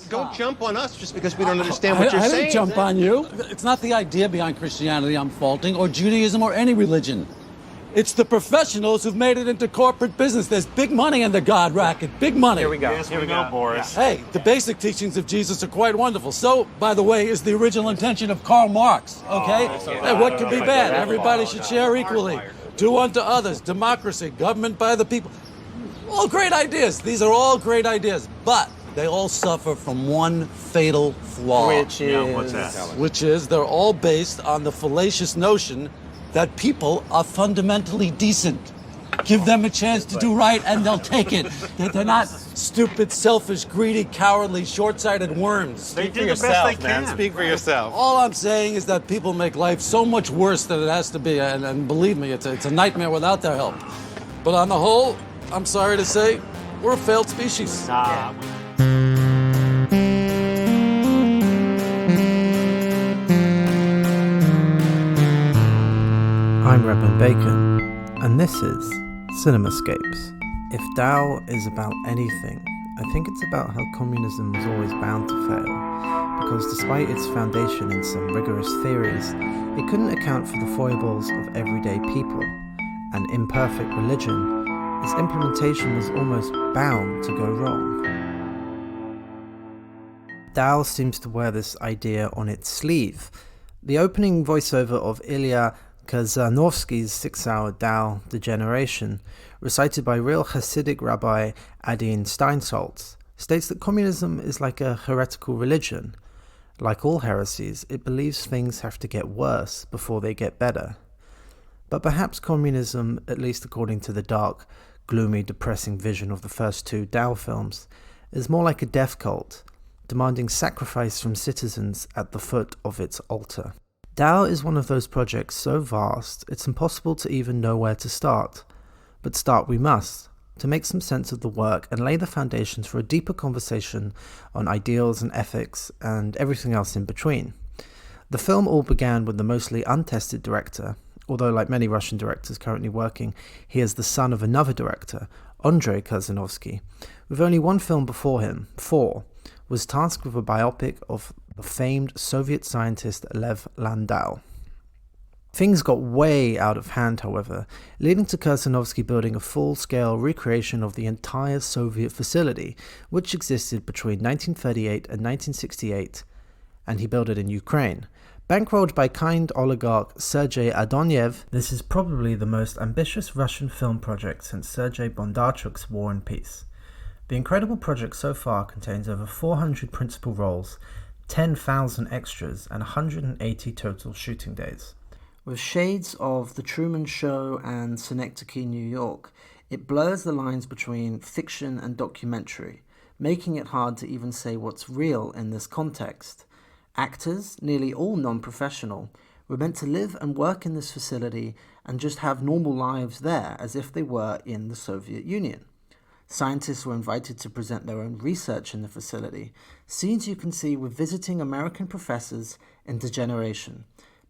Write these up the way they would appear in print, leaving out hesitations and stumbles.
Don't jump on us just because we don't understand what you're saying. I didn't jump on you. It's not the idea behind Christianity I'm faulting, or Judaism, or any religion. It's the professionals who've made it into corporate business. There's big money in the God racket. Big money. Here we go. Yes, here we go, Boris. Hey, the basic teachings of Jesus are quite wonderful. So, by the way, is the original intention of Karl Marx, okay? Hey, what could be bad? Everybody should share equally. Do unto others. Democracy. Government by the people. All great ideas. These are all great ideas. But they all suffer from one fatal flaw. Which is? Yeah, what's that? Which is they're all based on the fallacious notion that people are fundamentally decent. Give them a chance to do right and they'll take it. They're not stupid, selfish, greedy, cowardly, short-sighted worms. They do the best yourself, they man. can. Speak for yourself. All I'm saying is that people make life so much worse than it has to be, and believe me, it's a nightmare without their help. But on the whole, I'm sorry to say, we're a failed species. I'm Redmond Bacon, and this is Cinemascapes. If DAU is about anything, I think it's about how communism was always bound to fail, because despite its foundation in some rigorous theories, it couldn't account for the foibles of everyday people. An imperfect religion, its implementation was almost bound to go wrong. DAU seems to wear this idea on its sleeve. The opening voiceover of Ilya Khrzhanovsky's 6-hour DAU Degeneration, recited by real Hasidic rabbi Adin Steinsaltz, states that communism is like a heretical religion. Like all heresies, it believes things have to get worse before they get better. But perhaps communism, at least according to the dark, gloomy, depressing vision of the first two DAU films, is more like a death cult, demanding sacrifice from citizens at the foot of its altar. DAU is one of those projects so vast, it's impossible to even know where to start. But start we must, to make some sense of the work and lay the foundations for a deeper conversation on ideals and ethics and everything else in between. The film all began with the mostly untested director, although like many Russian directors currently working, he is the son of another director, Andrei Khrzhanovsky. With only one film before him, 4, was tasked with a biopic of the famed Soviet scientist Lev Landau. Things got way out of hand, however, leading to Khrzhanovsky building a full-scale recreation of the entire Soviet facility, which existed between 1938 and 1968, and he built it in Ukraine. Bankrolled by kind oligarch Sergei Adonyev, this is probably the most ambitious Russian film project since Sergei Bondarchuk's War and Peace. The incredible project so far contains over 400 principal roles, 10,000 extras, and 180 total shooting days. With shades of The Truman Show and Synecdoche, New York, it blurs the lines between fiction and documentary, making it hard to even say what's real in this context. Actors, nearly all non-professional, were meant to live and work in this facility and just have normal lives there as if they were in the Soviet Union. Scientists were invited to present their own research in the facility, scenes you can see with visiting American professors in Degeneration.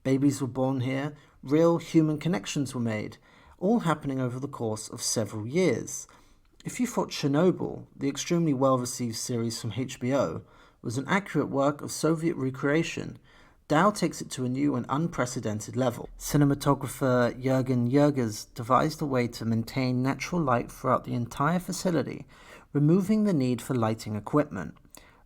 Babies were born here, real human connections were made, all happening over the course of several years. If you thought Chernobyl, the extremely well-received series from HBO, was an accurate work of Soviet recreation, DAU takes it to a new and unprecedented level. Cinematographer Jürgen Jürges devised a way to maintain natural light throughout the entire facility, removing the need for lighting equipment.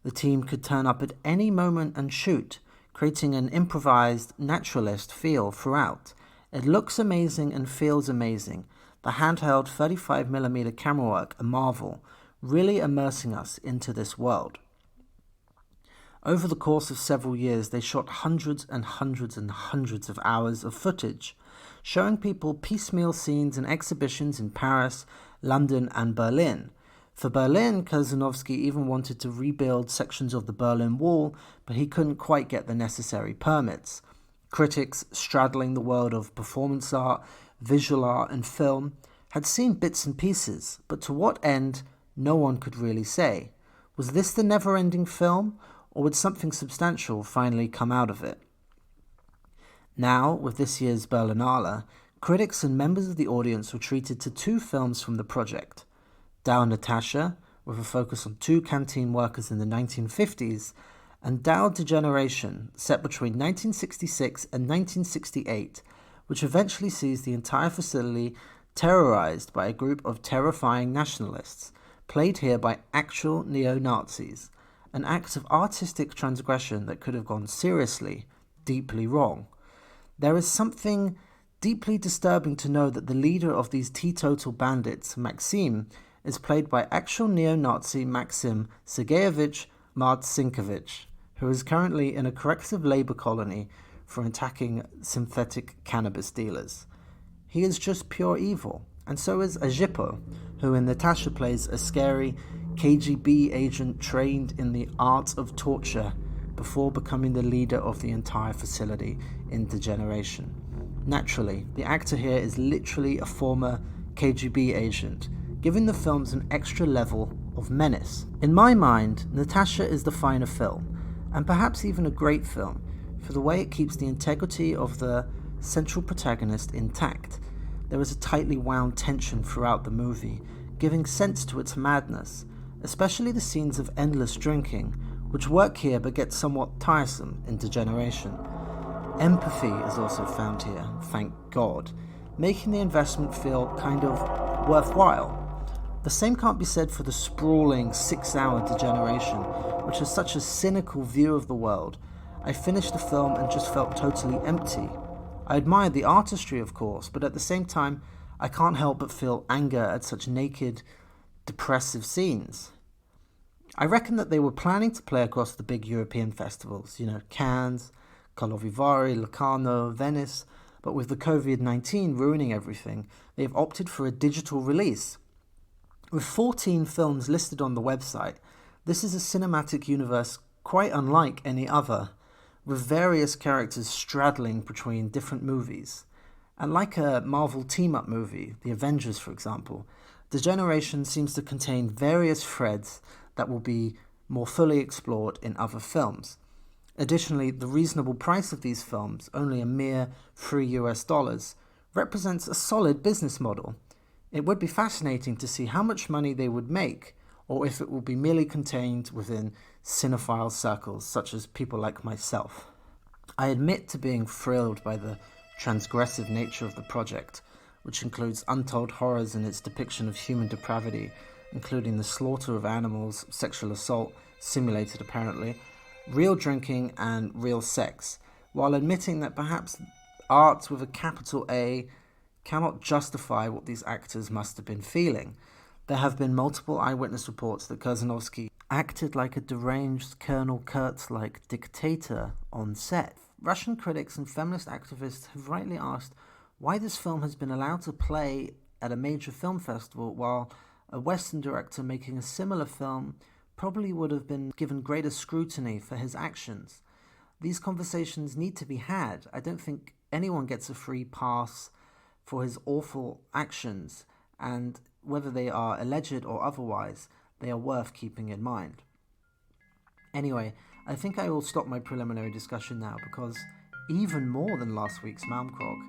The team could turn up at any moment and shoot, creating an improvised, naturalist feel throughout. It looks amazing and feels amazing. The handheld 35mm camera work, a marvel, really immersing us into this world. Over the course of several years, they shot hundreds and hundreds and hundreds of hours of footage, showing people piecemeal scenes and exhibitions in Paris, London, and Berlin. For Berlin, Khrzhanovsky even wanted to rebuild sections of the Berlin Wall, but he couldn't quite get the necessary permits. Critics straddling the world of performance art, visual art, and film had seen bits and pieces, but to what end, no one could really say. Was this the never-ending film, or would something substantial finally come out of it? Now, with this year's Berlinale, critics and members of the audience were treated to 2 films from the project. DAU Natasha, with a focus on two canteen workers in the 1950s, and DAU Degeneration, set between 1966 and 1968, which eventually sees the entire facility terrorized by a group of terrifying nationalists, played here by actual neo-Nazis, an act of artistic transgression that could have gone seriously, deeply wrong. There is something deeply disturbing to know that the leader of these teetotal bandits, Maxim, is played by actual neo-Nazi Maxim Sergeyevich Marcinkovich, who is currently in a corrective labor colony for attacking synthetic cannabis dealers. He is just pure evil, and so is Azhipo, who in Natasha plays a scary KGB agent trained in the art of torture before becoming the leader of the entire facility in Degeneration. Naturally, the actor here is literally a former KGB agent, giving the films an extra level of menace. In my mind, Natasha is the finer film, and perhaps even a great film, for the way it keeps the integrity of the central protagonist intact. There is a tightly wound tension throughout the movie, giving sense to its madness, especially the scenes of endless drinking, which work here but get somewhat tiresome in Degeneration. Empathy is also found here, thank God, making the investment feel kind of worthwhile. The same can't be said for the sprawling 6-hour Degeneration, which has such a cynical view of the world. I finished the film and just felt totally empty. I admired the artistry, of course, but at the same time, I can't help but feel anger at such naked, depressive scenes. I reckon that they were planning to play across the big European festivals, Cannes, Karlovy Vary, Locarno, Venice, but with the COVID-19 ruining everything, they have opted for a digital release. With 14 films listed on the website, this is a cinematic universe quite unlike any other, with various characters straddling between different movies. And like a Marvel team-up movie, The Avengers for example, Degeneration seems to contain various threads that will be more fully explored in other films. Additionally, the reasonable price of these films, only a mere $3, represents a solid business model. It would be fascinating to see how much money they would make, or if it will be merely contained within cinephile circles, such as people like myself. I admit to being thrilled by the transgressive nature of the project, which includes untold horrors in its depiction of human depravity, including the slaughter of animals, sexual assault, simulated apparently, real drinking and real sex, while admitting that perhaps art with a capital A cannot justify what these actors must have been feeling. There have been multiple eyewitness reports that Khrzhanovsky acted like a deranged Colonel Kurtz-like dictator on set. Russian critics and feminist activists have rightly asked why this film has been allowed to play at a major film festival while a Western director making a similar film probably would have been given greater scrutiny for his actions. These conversations need to be had. I don't think anyone gets a free pass for his awful actions, and whether they are alleged or otherwise, they are worth keeping in mind. Anyway, I think I will stop my preliminary discussion now because even more than last week's Malmkrog,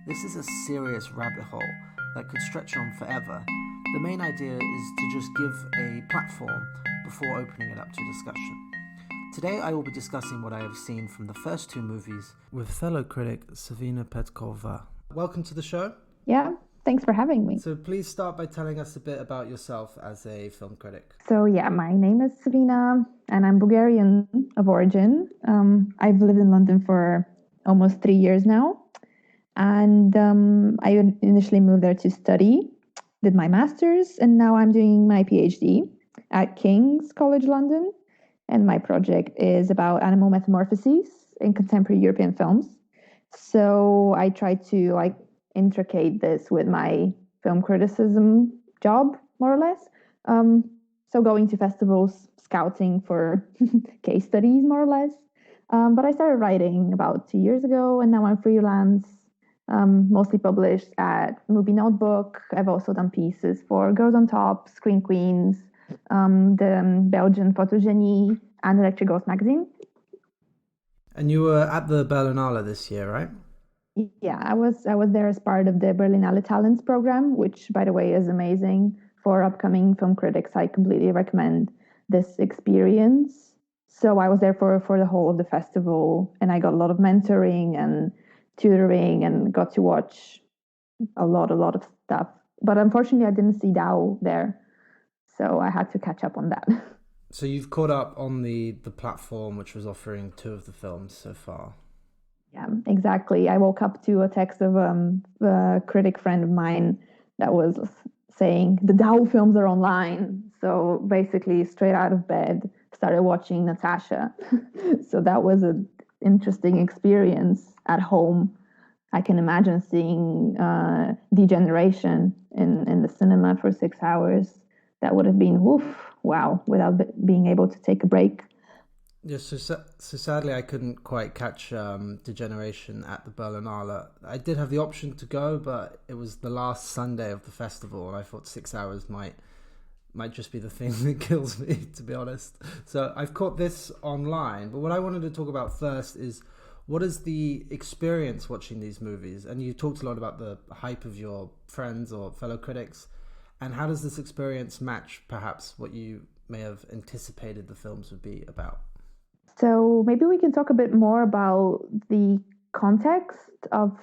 this is a serious rabbit hole that could stretch on forever. The main idea is to just give a platform before opening it up to discussion. Today I will be discussing what I have seen from the first two movies with fellow critic Savina Petkova. Welcome to the show. Yeah, thanks for having me. So please start by telling us a bit about yourself as a film critic. So my name is Savina and I'm Bulgarian of origin. I've lived in London for almost 3 years now. And I initially moved there to study, did my master's, and now I'm doing my PhD at King's College London. And my project is about animal metamorphoses in contemporary European films. So I try to intricate this with my film criticism job, more or less. So going to festivals, scouting for case studies, more or less. But I started writing about 2 years ago, and now I'm freelance, mostly published at Movie Notebook. I've also done pieces for Girls on Top, Screen Queens, the Belgian Photogenie, and Electric Ghost magazine. And you were at the Berlinale this year, right? Yeah, I was there as part of the Berlinale Talents program, which, by the way, is amazing for upcoming film critics, I completely recommend this experience. So I was there for the whole of the festival, and I got a lot of mentoring and tutoring and got to watch a lot of stuff. But unfortunately, I didn't see DAU there, so I had to catch up on that. So you've caught up on the platform which was offering 2 of the films so far. Yeah, exactly. I woke up to a text of a critic friend of mine that was saying the DAU films are online. So basically, straight out of bed, started watching Natasha. So that was an interesting experience at home. I can imagine seeing Degeneration in the cinema for 6 hours. That would have been wow, without being able to take a break. Yeah, so sadly I couldn't quite catch Degeneration at the Berlinale. I did have the option to go, but it was the last Sunday of the festival, and I thought 6 hours might just be the thing that kills me, to be honest. So I've caught this online, but what I wanted to talk about first is what is the experience watching these movies? And you talked a lot about the hype of your friends or fellow critics, and how does this experience match perhaps what you may have anticipated the films would be about? So maybe we can talk a bit more about the context of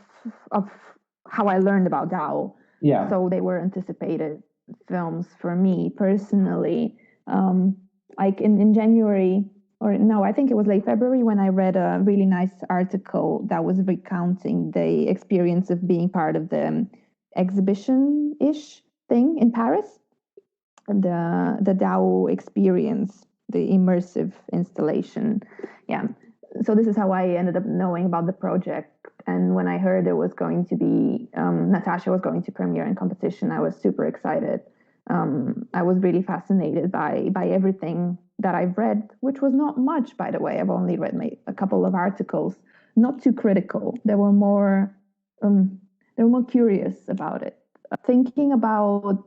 how I learned about DAO. Yeah. So they were anticipated films for me personally. Like in January, or no, I think it was late February, when I read a really nice article that was recounting the experience of being part of the exhibition-ish thing in Paris, the DAO experience, the immersive installation. Yeah. So this is how I ended up knowing about the project. And when I heard it was going to be, Natasha was going to premiere in competition, I was super excited. I was really fascinated by everything that I've read, which was not much, by the way. I've only read a couple of articles, not too critical. They were more curious about it, thinking about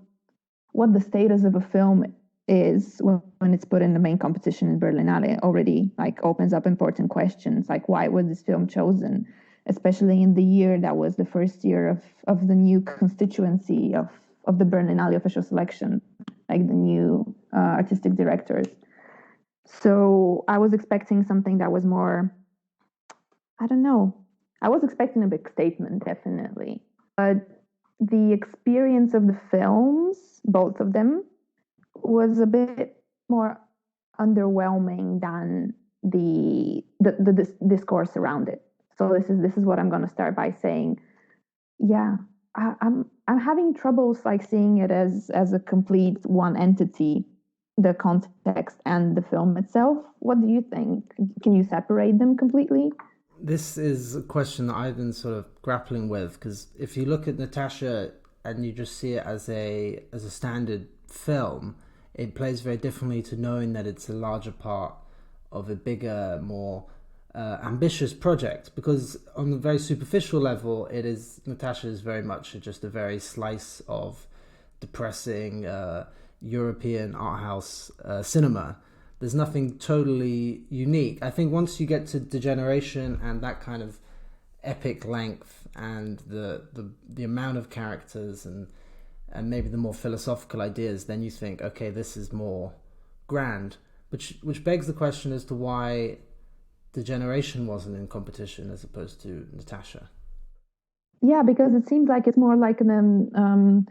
what the status of a film is when it's put in the main competition in Berlinale already opens up important questions, like why was this film chosen, especially in the year that was the first year of the new constituency of the Berlinale official selection, like the new artistic directors. So I was expecting something that was more, I don't know, I was expecting a big statement, definitely, but the experience of the films, both of them, was a bit more underwhelming than the discourse around it. So this is what I'm going to start by saying. Yeah, I'm having troubles seeing it as a complete one entity, the context and the film itself. What do you think? Can you separate them completely? This is a question that I've been sort of grappling with, because if you look at Natasha and you just see it as a standard film, it plays very differently to knowing that it's a larger part of a bigger, more ambitious project. Because on the very superficial level, Natasha is very much just a very slice of depressing European art house cinema. There's nothing totally unique. I think once you get to Degeneration and that kind of epic length and the amount of characters and maybe the more philosophical ideas, then you think, okay, this is more grand. Which begs the question as to why Degeneration wasn't in competition as opposed to Natasha. Yeah, because it seems like it's more like an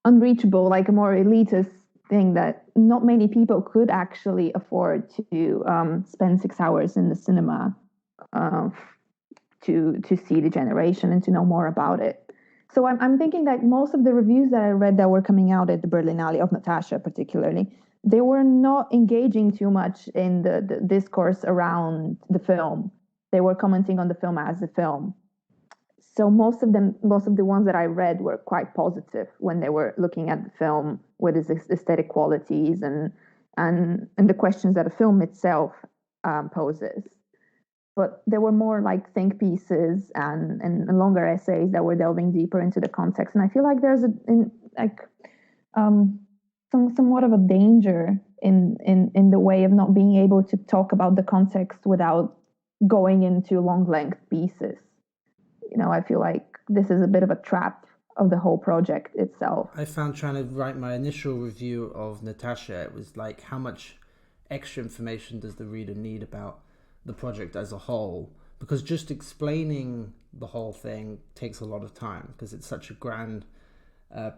unreachable, like a more elitist thing that not many people could actually afford to spend 6 hours in the cinema to see Degeneration and to know more about it. So I'm thinking that most of the reviews that I read that were coming out at the Berlinale, of Natasha particularly, they were not engaging too much in the discourse around the film. They were commenting on the film as a film. So most of the ones that I read were quite positive when they were looking at the film with its aesthetic qualities and the questions that the film itself poses. But there were more think pieces and longer essays that were delving deeper into the context. And I feel like there's somewhat of a danger in the way of not being able to talk about the context without going into long length pieces. I feel like this is a bit of a trap the whole project itself. I found trying to write my initial review of Natasha, it was like, how much extra information does the reader need about the project as a whole? Because just explaining the whole thing takes a lot of time, because it's such a grand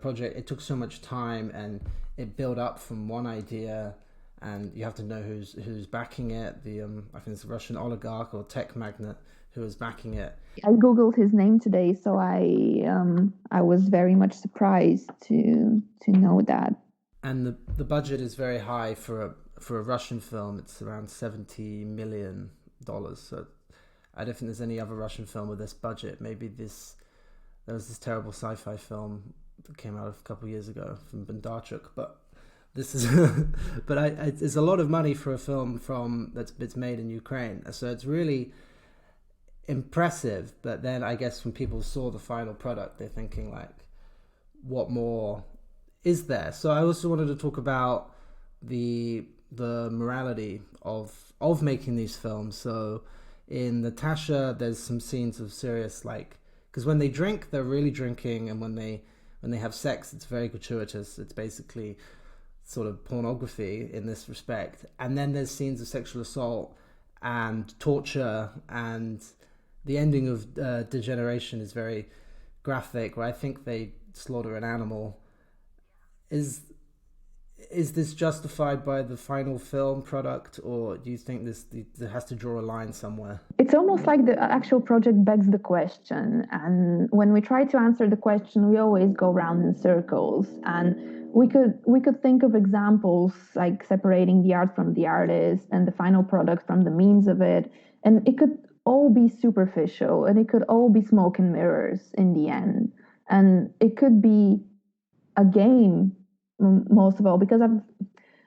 project. It took so much time, and it built up from one idea, and you have to know who's backing it. I think it's a Russian oligarch or tech magnate who is backing it. I googled his name today, so I was very much surprised to know that. And the budget is very high for a Russian film. It's around $70 million. So I don't think there's any other Russian film with this budget. Maybe there was this terrible sci-fi film that came out a couple of years ago from Bondarchuk, but this is it's a lot of money for a film that's made in Ukraine. So it's really impressive. But then I guess when people saw the final product, they're thinking like, what more is there? So I also wanted to talk about the morality of making these films. So in Natasha, there's some scenes of serious, like, because when they drink, they're really drinking, and when they have sex, it's very gratuitous. It's basically sort of pornography in this respect. And then there's scenes of sexual assault and torture, and the ending of Degeneration is very graphic, where I think they slaughter an animal. Is this justified by the final film product, or do you think there has to draw a line somewhere? It's almost like the actual project begs the question, and when we try to answer the question, we always go round in circles. And we could think of examples like separating the art from the artist and the final product from the means of it, and it could all be superficial, and it could all be smoke and mirrors in the end, and it could be a game. Most of all, because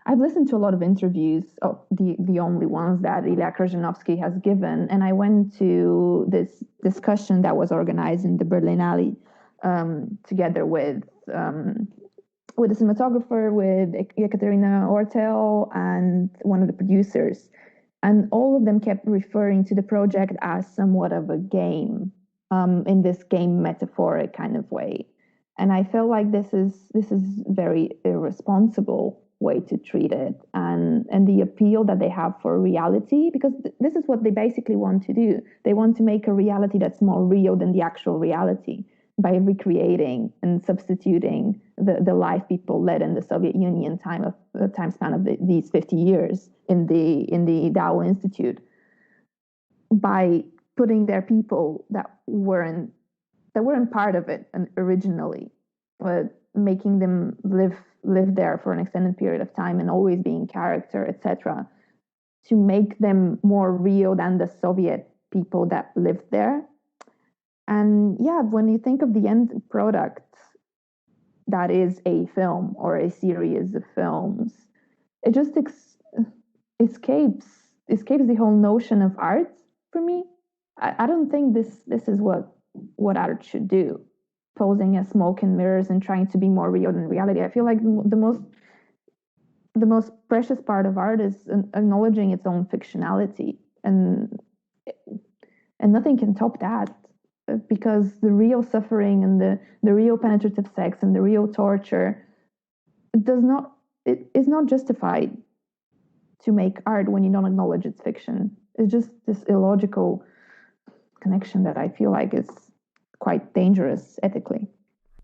I've listened to a lot of interviews, the only ones that Ilya Khrzhanovsky has given, and I went to this discussion that was organized in the Berlinale together with a cinematographer, with Ekaterina Ortel, and one of the producers, and all of them kept referring to the project as somewhat of a game, in this game metaphoric kind of way. And I felt like this is very irresponsible way to treat it, and the appeal that they have for reality, because this is what they basically want to do. They want to make a reality that's more real than the actual reality by recreating and substituting the life people led in the Soviet Union time span of these 50 years in the DAU Institute, by putting their people that weren't part of it originally, but making them live there for an extended period of time and always being character, etc., to make them more real than the Soviet people that lived there. And yeah, when you think of the end product, that is a film or a series of films, it just escapes the whole notion of art for me. I don't think this is what art should do, posing as smoke and mirrors and trying to be more real than reality. I feel like the most precious part of art is acknowledging its own fictionality, and nothing can top that, because the real suffering and the real penetrative sex and the real torture is not justified to make art when you don't acknowledge its fiction. It's just this illogical connection that I feel like is quite dangerous ethically.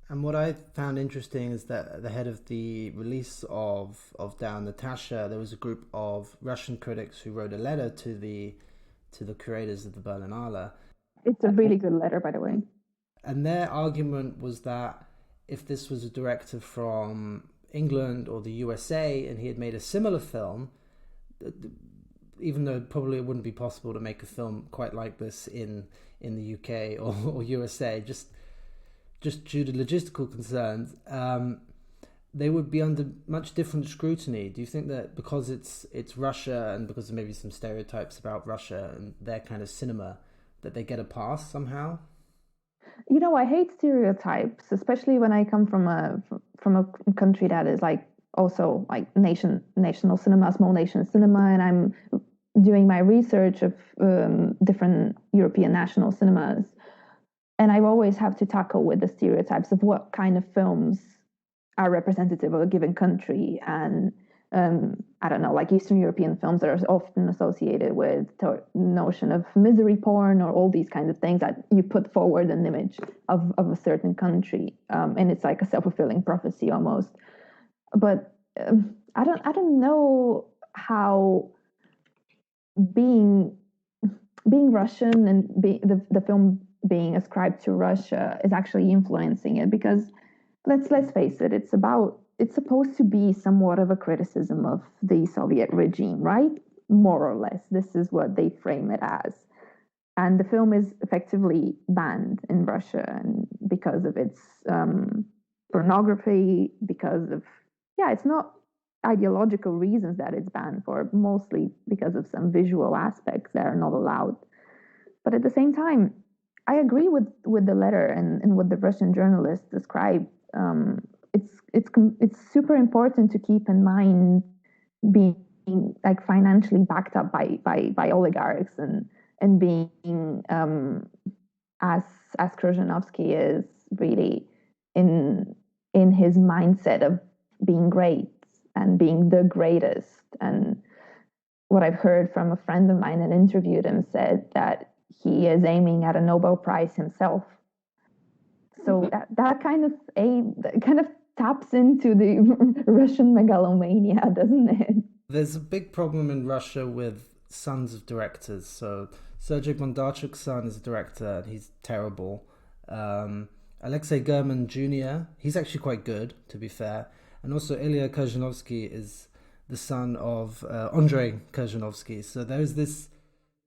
And what I found interesting is that ahead of the release of DAU Natasha, there was a group of Russian critics who wrote a letter to the curators of the Berlinale. It's a really good letter, by the way. And their argument was that if this was a director from England or the USA and he had made a similar film, even though probably it wouldn't be possible to make a film quite like this in the UK or USA, just due to logistical concerns, they would be under much different scrutiny. Do you think that because it's Russia, and because of maybe some stereotypes about Russia and their kind of cinema, that they get a pass somehow? You know, I hate stereotypes, especially when I come from a country that is like also like national cinema, small nation cinema, and I'm doing my research of different European national cinemas. and I always have to tackle with the stereotypes of what kind of films are representative of a given country. And I don't know, like Eastern European films are often associated with the notion of misery porn or all these kinds of things that you put forward an image of a certain country, and it's like a self-fulfilling prophecy almost. But I don't know how being Russian and the film being ascribed to Russia is actually influencing it, because let's face it, it's supposed to be somewhat of a criticism of the Soviet regime, right? More or less, this is what they frame it as. And the film is effectively banned in Russia, and because of its pornography, because of it's not ideological reasons that it's banned for, mostly because of some visual aspects that are not allowed. But at the same time, I agree with the letter and what the Russian journalist described. It's super important to keep in mind being like financially backed up by oligarchs and being as Khrzhanovsky is really in his mindset of being great and being the greatest. And what I've heard from a friend of mine that interviewed him said that he is aiming at a Nobel Prize himself. So that kind of taps into the Russian megalomania, doesn't it? There's a big problem in Russia with sons of directors. So Sergei Bondarchuk's son is a director, and he's terrible. Alexei German Jr., he's actually quite good, to be fair. And also Ilya Khrzhanovsky is the son of Andrei Khrzhanovsky. So there's this...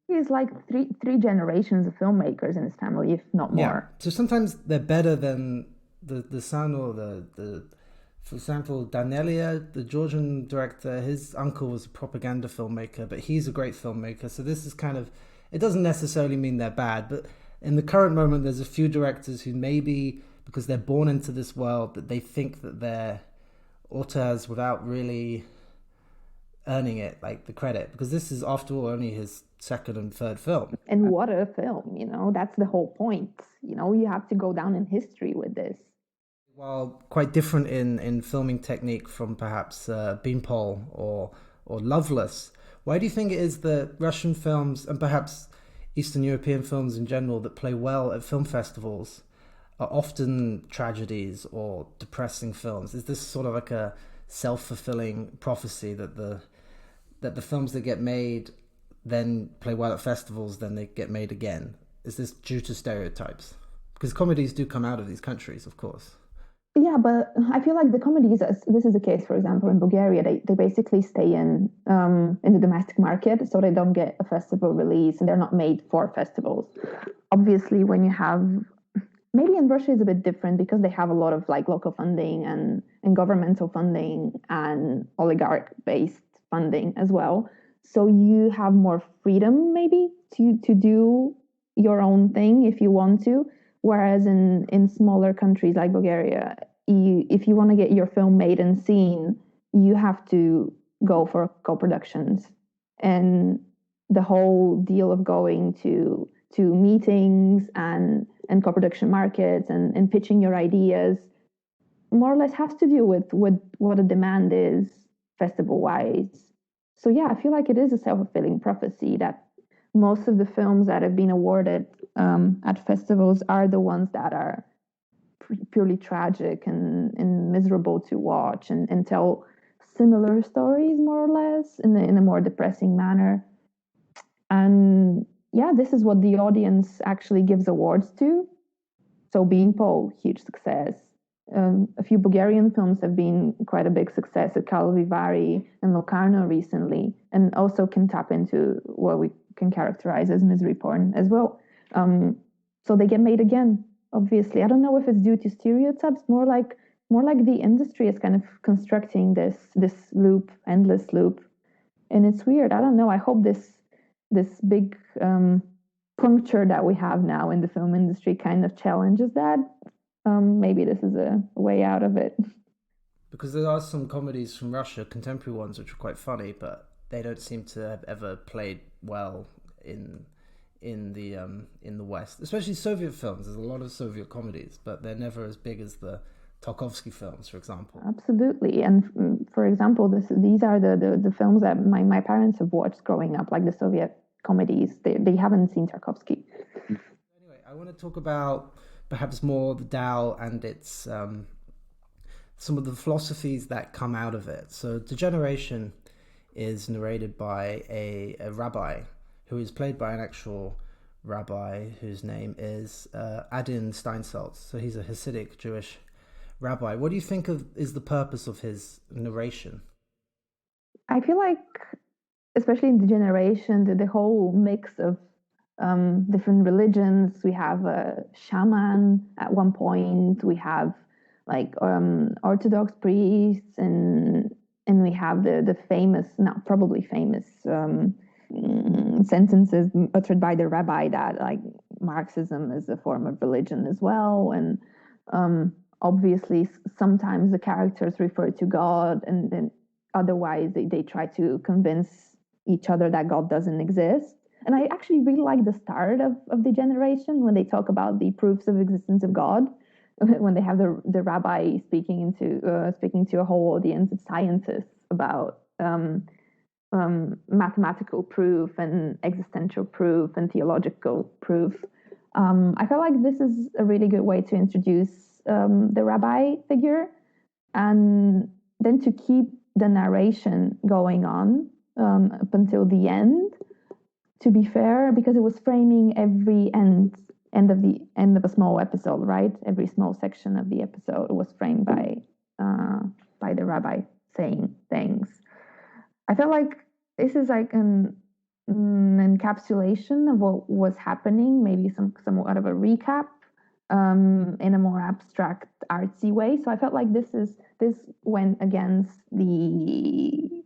He's like three generations of filmmakers in his family, if not more. Yeah. So sometimes they're better than the son or the for example, Danelia, the Georgian director, his uncle was a propaganda filmmaker, but he's a great filmmaker. So this is kind of, it doesn't necessarily mean they're bad, but in the current moment, there's a few directors who maybe, because they're born into this world, that they think that they're auteurs without really earning it, like the credit, because this is, after all, only his second and third film. And what a film, that's the whole point. You have to go down in history with this. While quite different in filming technique from perhaps Beanpole or Loveless, why do you think it is that Russian films and perhaps Eastern European films in general that play well at film festivals are often tragedies or depressing films? Is this sort of like a self-fulfilling prophecy that the films that get made then play well at festivals, then they get made again? Is this due to stereotypes? Because comedies do come out of these countries, of course. Yeah, but I feel like the comedies, this is the case, for example, in Bulgaria, they basically stay in the domestic market, so they don't get a festival release, and they're not made for festivals. Obviously, when you have, maybe in Russia it's a bit different because they have a lot of like local funding and governmental funding and oligarch-based funding as well. So you have more freedom maybe to do your own thing if you want to. Whereas in smaller countries like Bulgaria, if you want to get your film made and seen, you have to go for co-productions. And the whole deal of going to meetings and co-production markets and pitching your ideas more or less has to do with what the demand is festival-wise. So yeah, I feel like it is a self-fulfilling prophecy that most of the films that have been awarded at festivals are the ones that are purely tragic and miserable to watch and tell similar stories, more or less, in a more depressing manner. And yeah, this is what the audience actually gives awards to. So Beanpole, huge success. A few Bulgarian films have been quite a big success at Karlovy Vary and Locarno recently, and also can tap into what we can characterize as misery porn as well. So they get made again, obviously. I don't know if it's due to stereotypes, more like the industry is kind of constructing this loop, endless loop. And it's weird. I don't know. I hope this big puncture that we have now in the film industry kind of challenges that. Maybe this is a way out of it. Because there are some comedies from Russia, contemporary ones, which are quite funny, but they don't seem to have ever played well in in the West, especially Soviet films. There's a lot of Soviet comedies, but they're never as big as the Tarkovsky films, for example. Absolutely. And for example, these are the films that my parents have watched growing up, like the Soviet comedies. They haven't seen Tarkovsky. Anyway, I want to talk about perhaps more the DAO and its some of the philosophies that come out of it. So Degeneration is narrated by a rabbi who is played by an actual rabbi whose name is Adin Steinsaltz. So he's a Hasidic Jewish rabbi. What do you think is the purpose of his narration? I feel like, especially in Degeneration, the whole mix of different religions. We have a shaman at one point. We have like Orthodox priests, and we have the famous, not probably famous, sentences uttered by the rabbi that like Marxism is a form of religion as well, and obviously sometimes the characters refer to God, and then otherwise they try to convince each other that God doesn't exist. And I actually really like the start of Degeneration when they talk about the proofs of existence of God, when they have the rabbi speaking to a whole audience of scientists about mathematical proof and existential proof and theological proof. I feel like this is a really good way to introduce the rabbi figure, and then to keep the narration going on up until the end. To be fair, because it was framing every end of a small episode, right? Every small section of the episode was framed by the rabbi saying things. I felt like this is like an encapsulation of what was happening, maybe somewhat of a recap in a more abstract, artsy way. So I felt like this went against the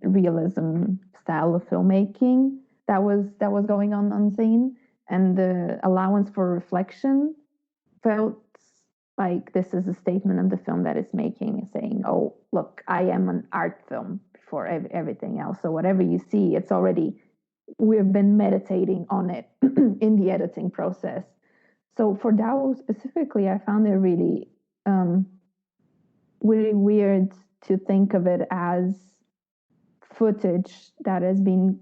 realism style of filmmaking that was going on scene, and the allowance for reflection felt like this is a statement of the film that it's making, saying, "Oh, look, I am an art film before everything else. So whatever you see, it's already we've been meditating on it in the editing process." So for DAO specifically, I found it really, really weird to think of it as footage that has been,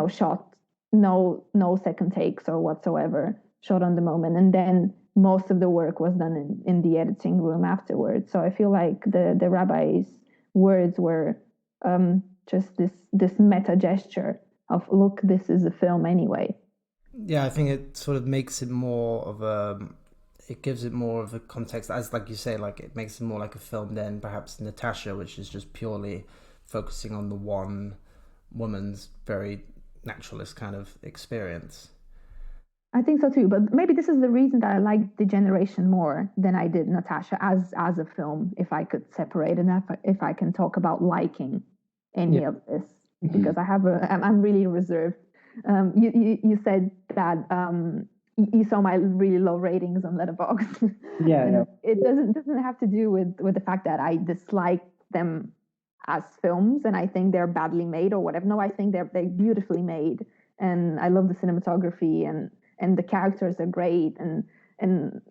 shot, no second takes or whatsoever, shot on the moment, and then most of the work was done in the editing room afterwards. So I feel like the rabbi's words were just this meta gesture of, look, this is a film anyway. Yeah, I think it sort of makes it more of it gives it more of a context, as like you say, like it makes it more like a film than perhaps Natasha, which is just purely focusing on the one woman's very naturalist kind of experience. I think so too, but maybe this is the reason that I like Degeneration more than I did Natasha as a film, if I could separate it, if I can talk about liking any of this, because I'm really reserved. You said that you saw my really low ratings on Letterboxd. Yeah. It doesn't have to do with the fact that I dislike them as films and I think they're badly made or whatever. No, I think they're beautifully made, and I love the cinematography, and the characters are great, and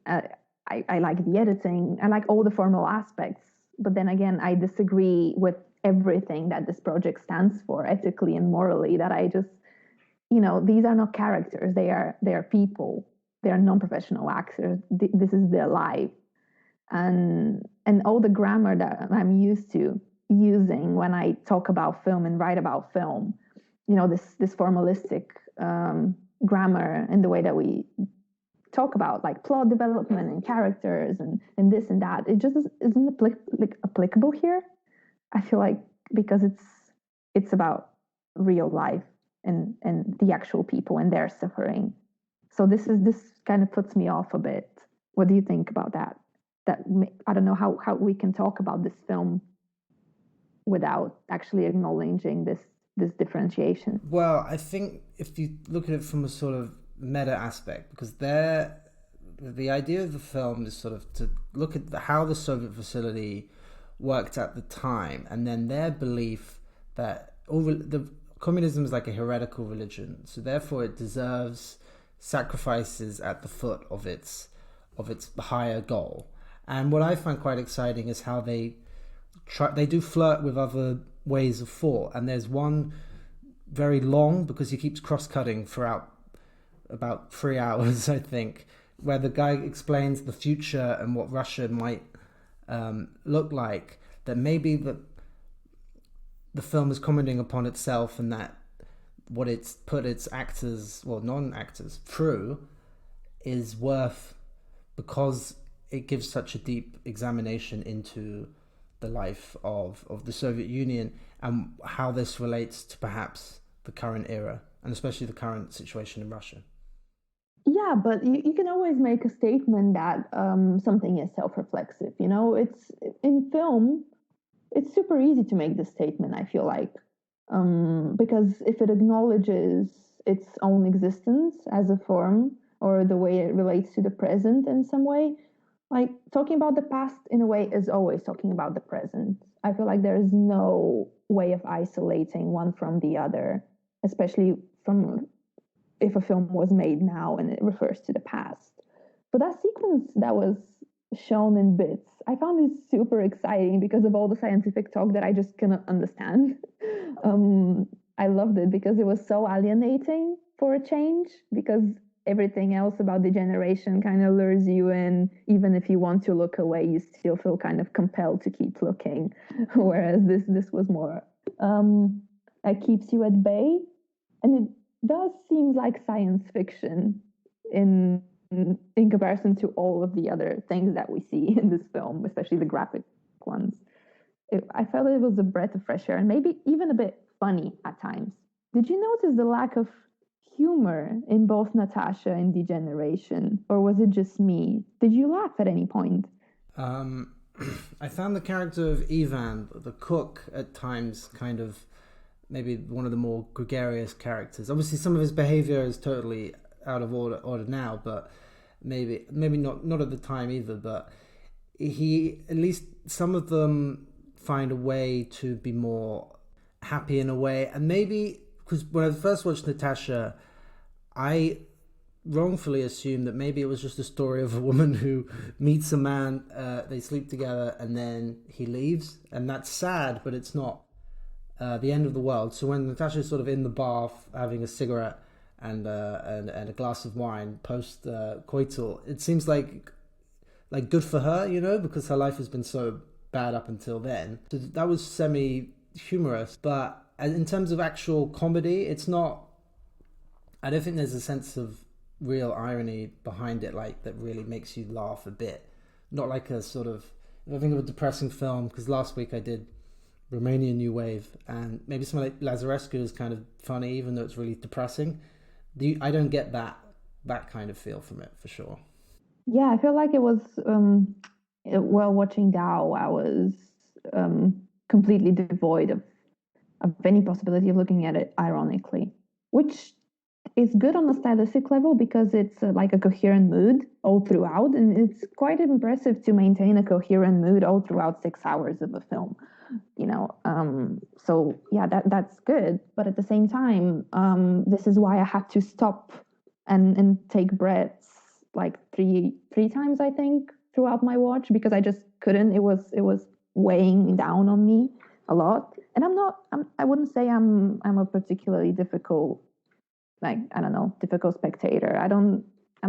I like the editing. I like all the formal aspects. But then again, I disagree with everything that this project stands for ethically and morally. That I just, these are not characters. They are people. They are non-professional actors. This is their life, and all the grammar that I'm used to using when I talk about film and write about film. This formalistic grammar and the way that we talk about like plot development and characters and this and that, it just isn't applicable here. I feel like because it's about real life and the actual people and their suffering. So this kind of puts me off a bit. What do you think about that? That I don't know how we can talk about this film without actually acknowledging this differentiation. Well, I think if you look at it from a sort of meta aspect, because the idea of the film is sort of to look at how the Soviet facility worked at the time, and then their belief that communism is like a heretical religion, so therefore it deserves sacrifices at the foot of its higher goal. And what I find quite exciting is how they do flirt with other ways of thought. And there's one very long, because he keeps cross-cutting throughout about 3 hours, I think, where the guy explains the future and what Russia might look like, that maybe the film is commenting upon itself, and that what it's put its actors, well, non-actors, through is worth, because it gives such a deep examination into the life of the Soviet Union and how this relates to perhaps the current era, and especially the current situation in Russia. Yeah, but you can always make a statement that something is self-reflexive. You know, it's in film, it's super easy to make this statement, I feel like, because if it acknowledges its own existence as a form, or the way it relates to the present in some way, like talking about the past in a way is always talking about the present. I feel like there is no way of isolating one from the other, especially from if a film was made now and it refers to the past. But that sequence that was shown in bits, I found it super exciting because of all the scientific talk that I just cannot understand. I loved it because it was so alienating for a change, because everything else about degeneration kind of lures you in. Even if you want to look away, you still feel kind of compelled to keep looking. Whereas this was more, it keeps you at bay. And it does seem like science fiction in comparison to all of the other things that we see in this film, especially the graphic ones. I felt it was a breath of fresh air and maybe even a bit funny at times. Did you notice the lack of humor in both Natasha and Degeneration, or was it just me? Did you laugh at any point? I found the character of Ivan, the cook, at times kind of maybe one of the more gregarious characters. Obviously, some of his behavior is totally out of order now, but maybe not at the time either. But he, at least some of them, find a way to be more happy in a way. And maybe because when I first watched Natasha, I wrongfully assumed that maybe it was just a story of a woman who meets a man, they sleep together, and then he leaves, and that's sad, but it's not the end of the world. So when Natasha's sort of in the bath having a cigarette and a glass of wine post coital, it seems like good for her, you know, because her life has been so bad up until then. So that was semi-humorous, but in terms of actual comedy, it's not. I don't think there's a sense of real irony behind it, like that really makes you laugh a bit. Not like a sort of, if I think of a depressing film, because last week I did Romanian New Wave, and maybe something like Lazarescu is kind of funny, even though it's really depressing. I don't get that kind of feel from it, for sure. Yeah, I feel like it was, while watching DAU, I was completely devoid of any possibility of looking at it ironically, which is good on a stylistic level because it's like a coherent mood all throughout, and it's quite impressive to maintain a coherent mood all throughout 6 hours of a film, you know. So yeah, that's good. But at the same time, this is why I had to stop and take breaths like three times, I think, throughout my watch, because I just couldn't. It was weighing down on me a lot. And I wouldn't say I'm a particularly difficult, like, I don't know, difficult spectator. I'm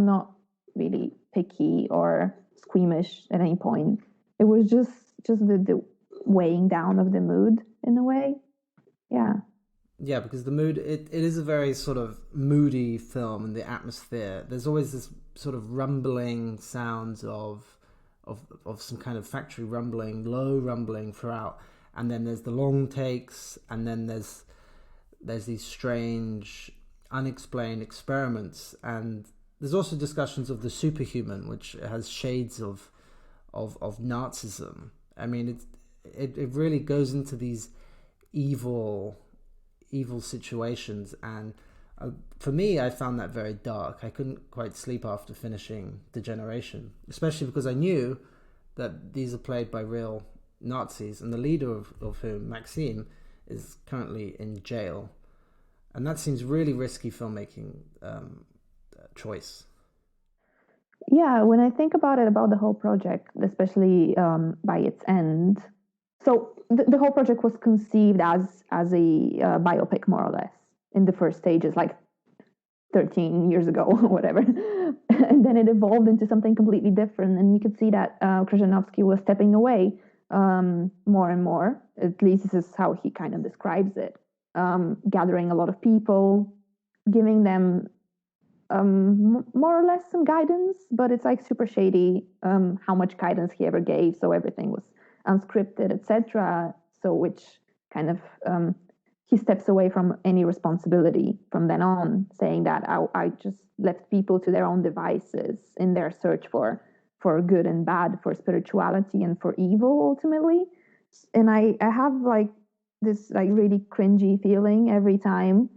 not really picky or squeamish at any point. It was just the weighing down of the mood in a way. Yeah. Yeah, because the mood, it is a very sort of moody film, and the atmosphere, there's always this sort of rumbling sounds of some kind of factory rumbling, low rumbling throughout. And then there's the long takes, and then there's these strange, unexplained experiments, and there's also discussions of the superhuman, which has shades of Nazism. I mean, it really goes into these evil situations, and for me, I found that very dark. I couldn't quite sleep after finishing Degeneration, especially because I knew that these are played by real Nazis, and the leader of whom, Maxim, is currently in jail. And that seems really risky filmmaking choice. Yeah, when I think about it, about the whole project, especially by its end, so the whole project was conceived as a biopic, more or less, in the first stages, like 13 years ago or whatever. And then it evolved into something completely different. And you could see that Khrzhanovsky was stepping away more and more. At least this is how he kind of describes it. Gathering a lot of people, giving them more or less some guidance, but it's like super shady how much guidance he ever gave. So everything was unscripted, etc. So which kind of he steps away from any responsibility from then on, saying that I just left people to their own devices in their search for good and bad, for spirituality and for evil ultimately. And I have like this like really cringy feeling every time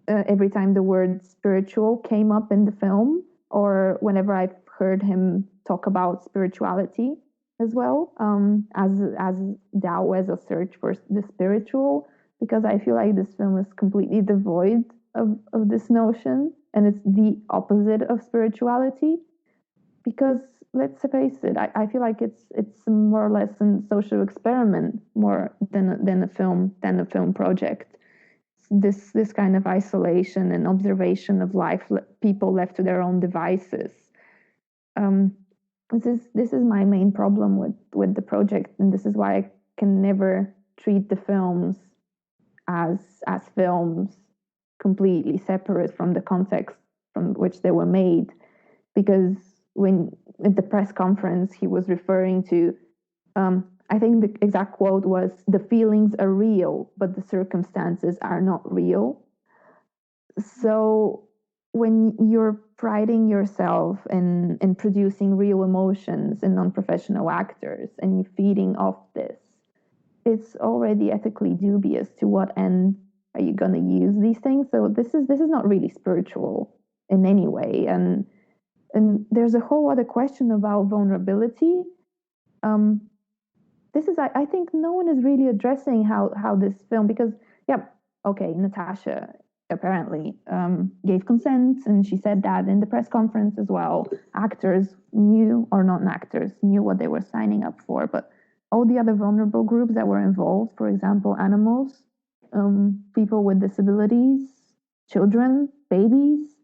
the word spiritual came up in the film, or whenever I've heard him talk about spirituality as well, as DAO, as a search for the spiritual, because I feel like this film is completely devoid of this notion, and it's the opposite of spirituality. Because let's face it, I feel like it's more or less a social experiment more than a film project. This kind of isolation and observation of life, people left to their own devices. This is my main problem with the project, and this is why I can never treat the films as films completely separate from the context from which they were made. Because when at the press conference he was referring to, I think the exact quote was, "The feelings are real, but the circumstances are not real." So when you're priding yourself in producing real emotions in non-professional actors and you're feeding off this, it's already ethically dubious to what end are you going to use these things. So this is not really spiritual in any way. And there's a whole other question about vulnerability. This is, I think, no one is really addressing how this film, because Natasha apparently gave consent, and she said that in the press conference as well. Actors knew, or not actors, knew what they were signing up for, but all the other vulnerable groups that were involved, for example, animals, people with disabilities, children, babies,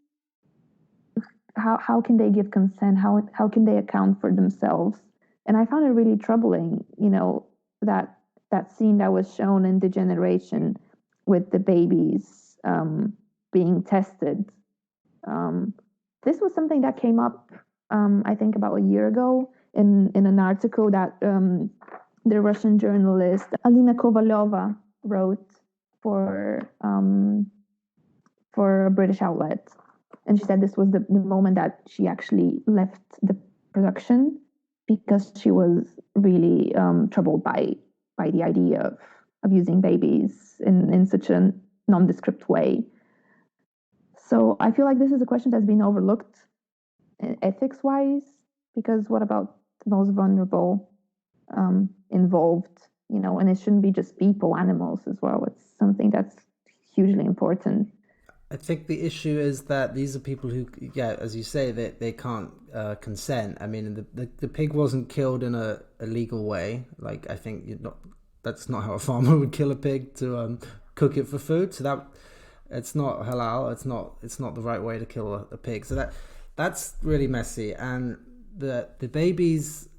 how can they give consent? How can they account for themselves? And I found it really troubling, that scene that was shown in Degeneration with the babies being tested. This was something that came up, I think, about a year ago in an article that the Russian journalist Alina Kovalova wrote for a British outlet. And she said this was the moment that she actually left the production, because she was really troubled by the idea of using babies in such a nondescript way. So I feel like this is a question that's been overlooked ethics-wise, because what about the most vulnerable involved? And it shouldn't be just people, animals as well. It's something that's hugely important. I think the issue is that these are people who, as you say, they can't consent. I mean, the pig wasn't killed in a legal way. Like, I think that's not how a farmer would kill a pig to cook it for food. So it's not halal. It's not the right way to kill a pig. So that's really messy. And the babies,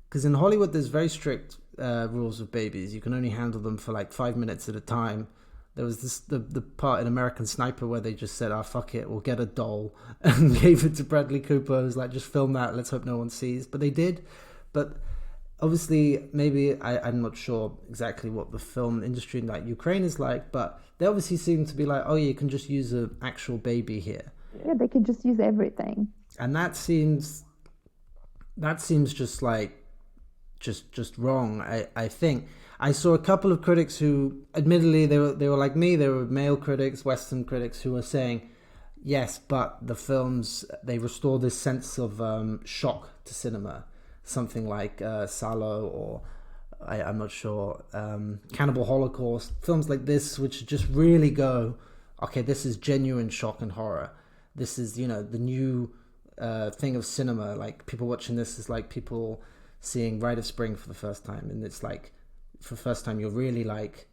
because in Hollywood there's very strict rules with babies. You can only handle them for like 5 minutes at a time. There was the part in American Sniper where they just said, fuck it, we'll get a doll, and gave it to Bradley Cooper. It was like, just film that, let's hope no one sees. But they did. But obviously, maybe, I'm not sure exactly what the film industry in like Ukraine is like, but they obviously seem to be like, oh, you can just use an actual baby here. Yeah, they could just use everything. And that seems just like, just wrong, I think. I saw a couple of critics who, admittedly, they were like me. They were male critics, Western critics, who were saying, yes, but the films, they restore this sense of shock to cinema. Something like Salo or I'm not sure. Cannibal Holocaust, films like this, which just really go, okay, this is genuine shock and horror. This is, the new thing of cinema. Like, people watching this is like people seeing Rite of Spring for the first time, and it's like, for the first time, you're really like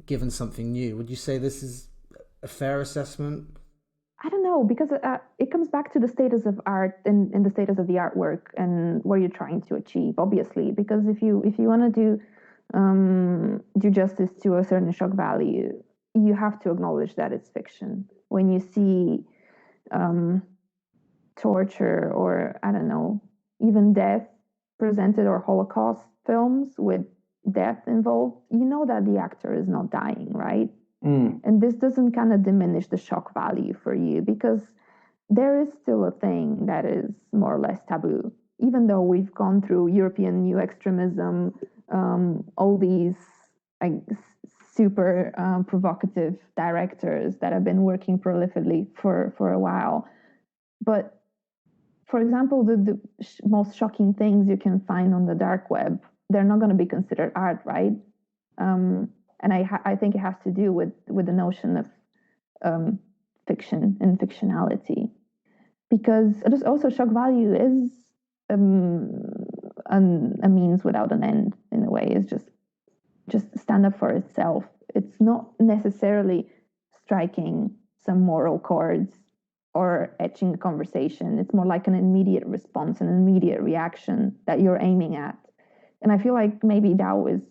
given something new. Would you say this is a fair assessment? I don't know, because it comes back to the status of art and the status of the artwork and what you're trying to achieve, obviously. Because if you want to do justice to a certain shock value, you have to acknowledge that it's fiction. When you see torture or, I don't know, even death presented, or Holocaust films with death involved, you know that the actor is not dying, right? And this doesn't kind of diminish the shock value for you, because there is still a thing that is more or less taboo. Even though we've gone through European new extremism, all these like, super provocative directors that have been working prolifically for a while. But for example, the most shocking things you can find on the dark web, they're not going to be considered art, right? And I think it has to do with the notion of fiction and fictionality, because just also shock value is a means without an end in a way. It's just stand up for itself. It's not necessarily striking some moral chords or etching a conversation. It's more like an immediate response, an immediate reaction that you're aiming at. And I feel like maybe DAO is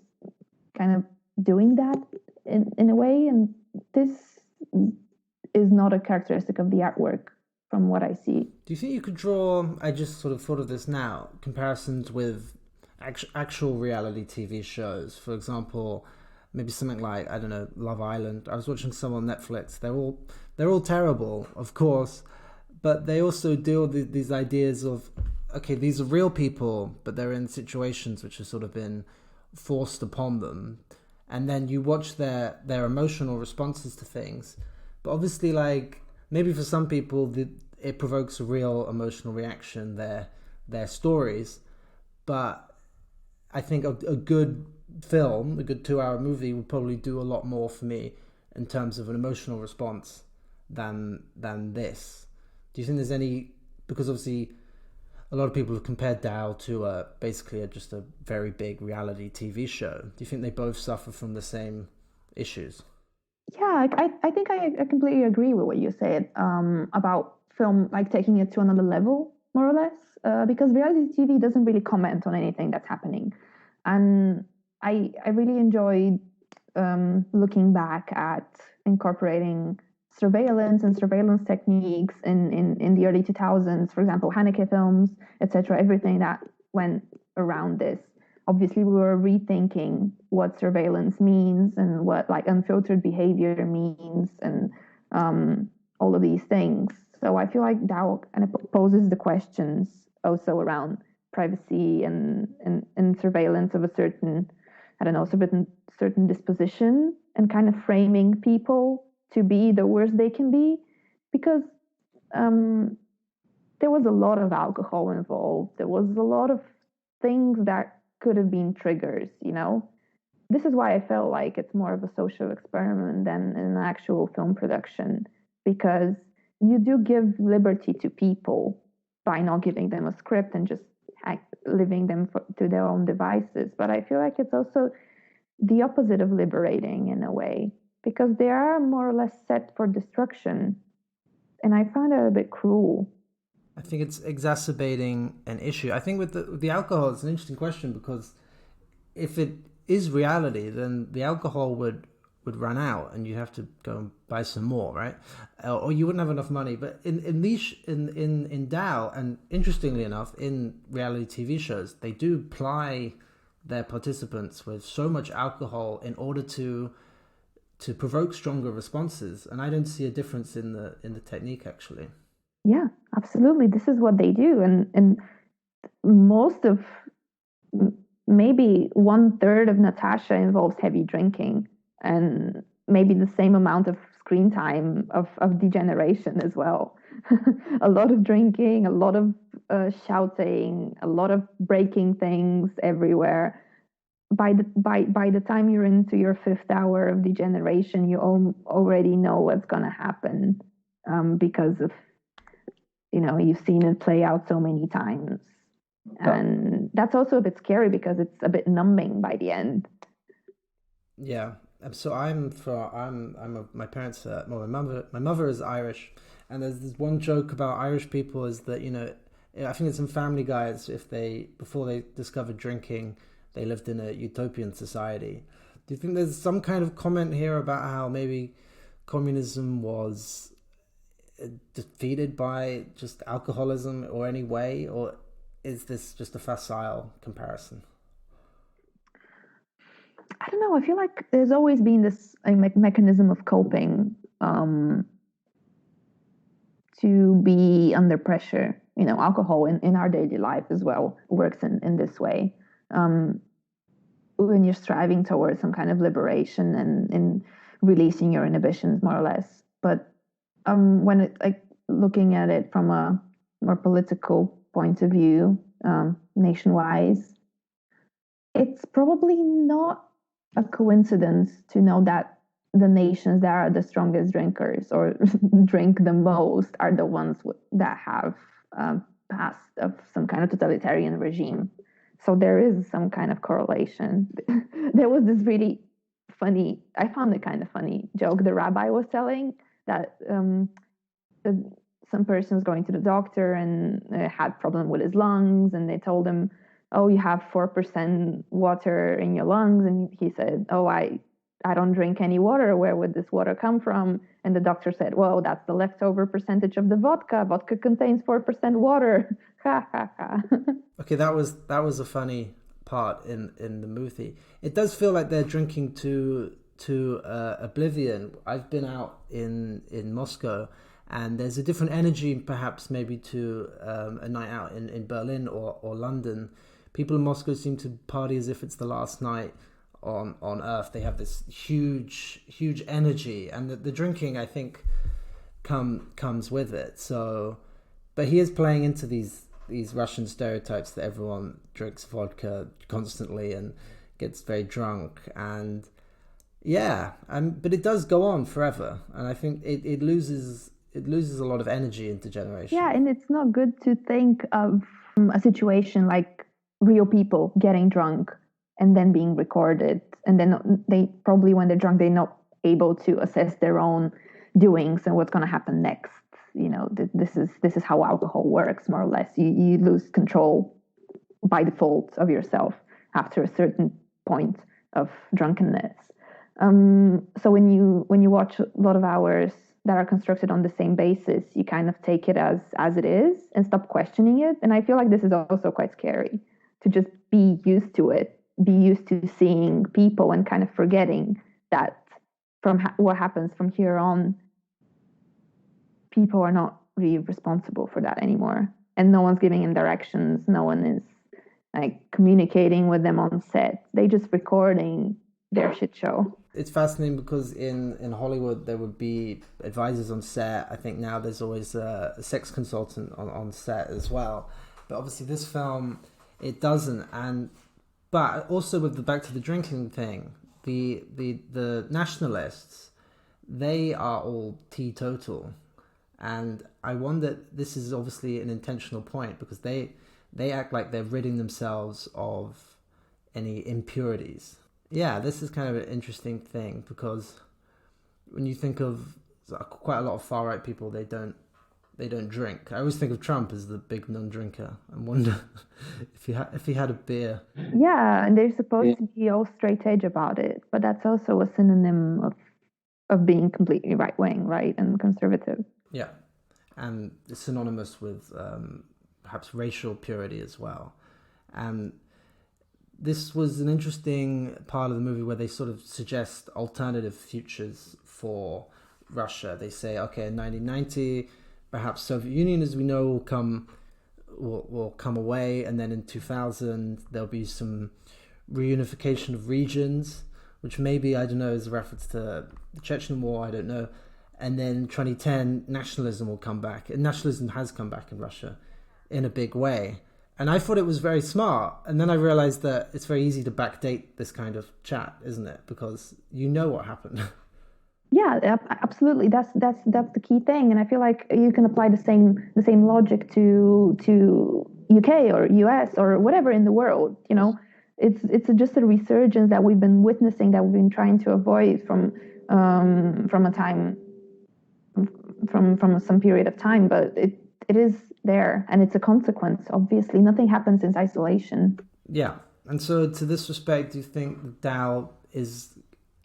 kind of doing that in a way, and this is not a characteristic of the artwork from what I see. Do you think you could draw, I just sort of thought of this now, comparisons with actual reality TV shows? For example, maybe something like, I don't know, Love Island. I was watching some on Netflix. They're all terrible, of course, but they also deal with these ideas of, okay, these are real people, but they're in situations which have sort of been forced upon them. And then you watch their emotional responses to things. But obviously, like, maybe for some people, it provokes a real emotional reaction, their stories. But I think a good film, a good 2-hour movie, would probably do a lot more for me in terms of an emotional response than this. Do you think there's any, because obviously a lot of people have compared DAO to basically just a very big reality TV show. Do you think they both suffer from the same issues? Yeah, I think I completely agree with what you said about film, like taking it to another level, more or less, because reality TV doesn't really comment on anything that's happening. And I really enjoyed looking back at incorporating surveillance and surveillance techniques in the early 2000s, for example, Haneke films, etc., everything that went around this. Obviously, we were rethinking what surveillance means and what like unfiltered behavior means, and all of these things. So I feel like DAO kind of poses the questions also around privacy and surveillance of a certain, I don't know, certain disposition, and kind of framing people to be the worst they can be, because there was a lot of alcohol involved. There was a lot of things that could have been triggers, This is why I felt like it's more of a social experiment than an actual film production, because you do give liberty to people by not giving them a script and just leaving them to their own devices. But I feel like it's also the opposite of liberating in a way, because they are more or less set for destruction. And I find that a bit cruel. I think it's exacerbating an issue. I think with the alcohol, it's an interesting question, because if it is reality, then the alcohol would run out and you have to go and buy some more, right? Or you wouldn't have enough money. But in DAO, and interestingly enough, in reality TV shows, they do ply their participants with so much alcohol in order to provoke stronger responses. And I don't see a difference in the technique, actually. Yeah, absolutely. This is what they do. And most of, maybe 1/3 of Natasha involves heavy drinking, and maybe the same amount of screen time of degeneration as well. A lot of drinking, a lot of shouting, a lot of breaking things everywhere. by the time you're into your fifth hour of degeneration, you already know what's going to happen, because of, you've seen it play out so many times. And that's also a bit scary because it's a bit numbing by the end. Yeah. So my parents, well, my mother is Irish, and there's this one joke about Irish people is that, I think it's in Family Guy, before they discovered drinking, they lived in a utopian society. Do you think there's some kind of comment here about how maybe communism was defeated by just alcoholism or any way, or is this just a facile comparison? I don't know. I feel like there's always been this mechanism of coping, to be under pressure. Alcohol in our daily life as well works in this way. When you're striving towards some kind of liberation and in releasing your inhibitions, more or less. But when looking at it from a more political point of view, nation-wise, it's probably not a coincidence to know that the nations that are the strongest drinkers or drink the most are the ones that have passed of some kind of totalitarian regime. So there is some kind of correlation. There was this really funny, I found it kind of funny joke the rabbi was telling, that some person was going to the doctor and had problem with his lungs, and they told him, oh, you have 4% water in your lungs. And he said, oh, I don't drink any water. Where would this water come from? And the doctor said, well, that's the leftover percentage of the vodka. Vodka contains 4% water. Ha, ha, ha. Okay, that was a funny part in the movie. It does feel like they're drinking to oblivion. I've been out in Moscow, and there's a different energy perhaps maybe to a night out in Berlin or London. People in Moscow seem to party as if it's the last night on Earth. They have this huge energy, and the drinking, I think, comes with it. So, but he is playing into these Russian stereotypes that everyone drinks vodka constantly and gets very drunk, and but it does go on forever, and I think it loses a lot of energy into generation. Yeah, and it's not good to think of a situation like real people getting drunk and then being recorded, and then they probably, when they're drunk, they're not able to assess their own doings and what's going to happen next. This is how alcohol works, more or less. You lose control by default of yourself after a certain point of drunkenness. So when you watch a lot of hours that are constructed on the same basis, you kind of take it as it is and stop questioning it. And I feel like this is also quite scary, to just be used to it, be used to seeing people and kind of forgetting that from what happens from here on, people are not really responsible for that anymore. And no one's giving them directions. No one is communicating with them on set. They just recording their shit show. It's fascinating because in Hollywood there would be advisors on set. I think now there's always a sex consultant on set as well. But obviously this film, it doesn't. But also with the back to the drinking thing, the nationalists, they are all teetotal. And I wonder, this is obviously an intentional point, because they act like they're ridding themselves of any impurities. Yeah, this is kind of an interesting thing, because when you think of quite a lot of far right people, they don't drink. I always think of Trump as the big non-drinker, and wonder if he had a beer. Yeah, and they're supposed to be all straight edge about it, but that's also a synonym of being completely right wing, right, and conservative. Yeah, and it's synonymous with perhaps racial purity as well. And this was an interesting part of the movie where they sort of suggest alternative futures for Russia. They say, okay, in 1990, perhaps Soviet Union, as we know, will come away, and then in 2000 there'll be some reunification of regions, which maybe, I don't know, is a reference to the Chechen War, I don't know. And then 2010, nationalism will come back. And nationalism has come back in Russia in a big way. And I thought it was very smart. And then I realized that it's very easy to backdate this kind of chat, isn't it? Because you know what happened. Yeah, absolutely. That's the key thing, and I feel like you can apply the same logic to UK or US or whatever in the world. You know, it's just a resurgence that we've been witnessing, that we've been trying to avoid from a time from some period of time, but it is there, and it's a consequence. Obviously, nothing happens in isolation. Yeah, and so to this respect, do you think the DAO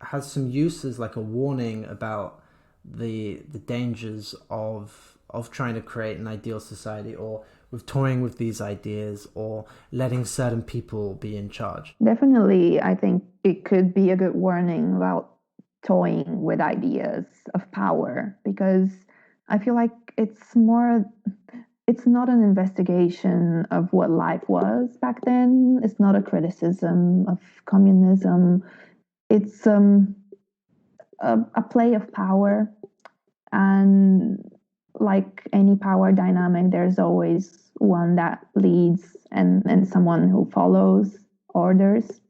has some uses, like a warning about the dangers of trying to create an ideal society, or with toying with these ideas, or letting certain people be in charge? Definitely, I think it could be a good warning about toying with ideas of power, because I feel like it's not an investigation of what life was back then. It's not a criticism of communism. It's a play of power, and like any power dynamic, there's always one that leads and someone who follows orders.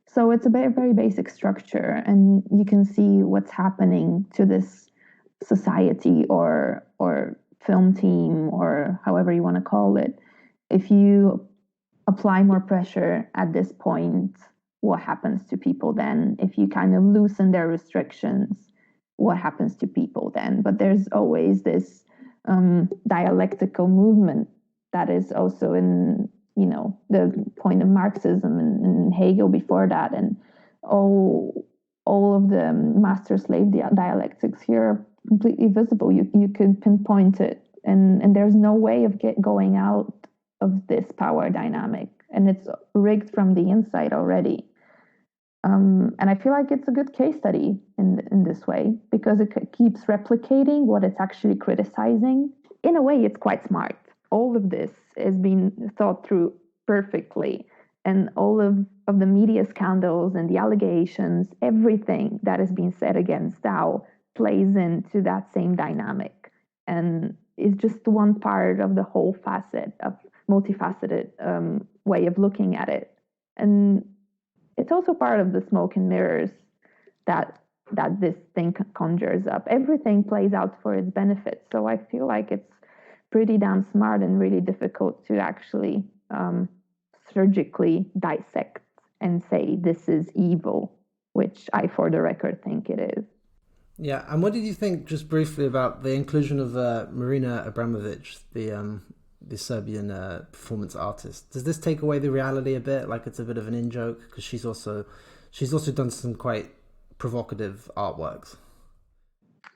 So it's a very, very basic structure, and you can see what's happening to this society or film team, or however you want to call it. If you apply more pressure at this point, what happens to people then? If you kind of loosen their restrictions, what happens to people then? But there's always this dialectical movement that is also in, the point of Marxism and Hegel before that, and all of the master-slave dialectics here are completely visible. You could pinpoint it, and there's no way of going out of this power dynamic, and it's rigged from the inside already. And I feel like it's a good case study in this way, because it keeps replicating what it's actually criticizing. In a way, it's quite smart. All of this has been thought through perfectly, and all of the media scandals and the allegations, everything that has been said against DAO plays into that same dynamic, and is just one part of the whole multifaceted way of looking at it. And it's also part of the smoke and mirrors that this thing conjures up. Everything plays out for its benefit. So I feel like it's pretty damn smart and really difficult to actually surgically dissect and say this is evil, which I, for the record, think it is. Yeah, and what did you think, just briefly, about the inclusion of Marina Abramovic, the Serbian performance artist? Does this take away the reality a bit? Like, it's a bit of an in-joke, because she's also done some quite provocative artworks.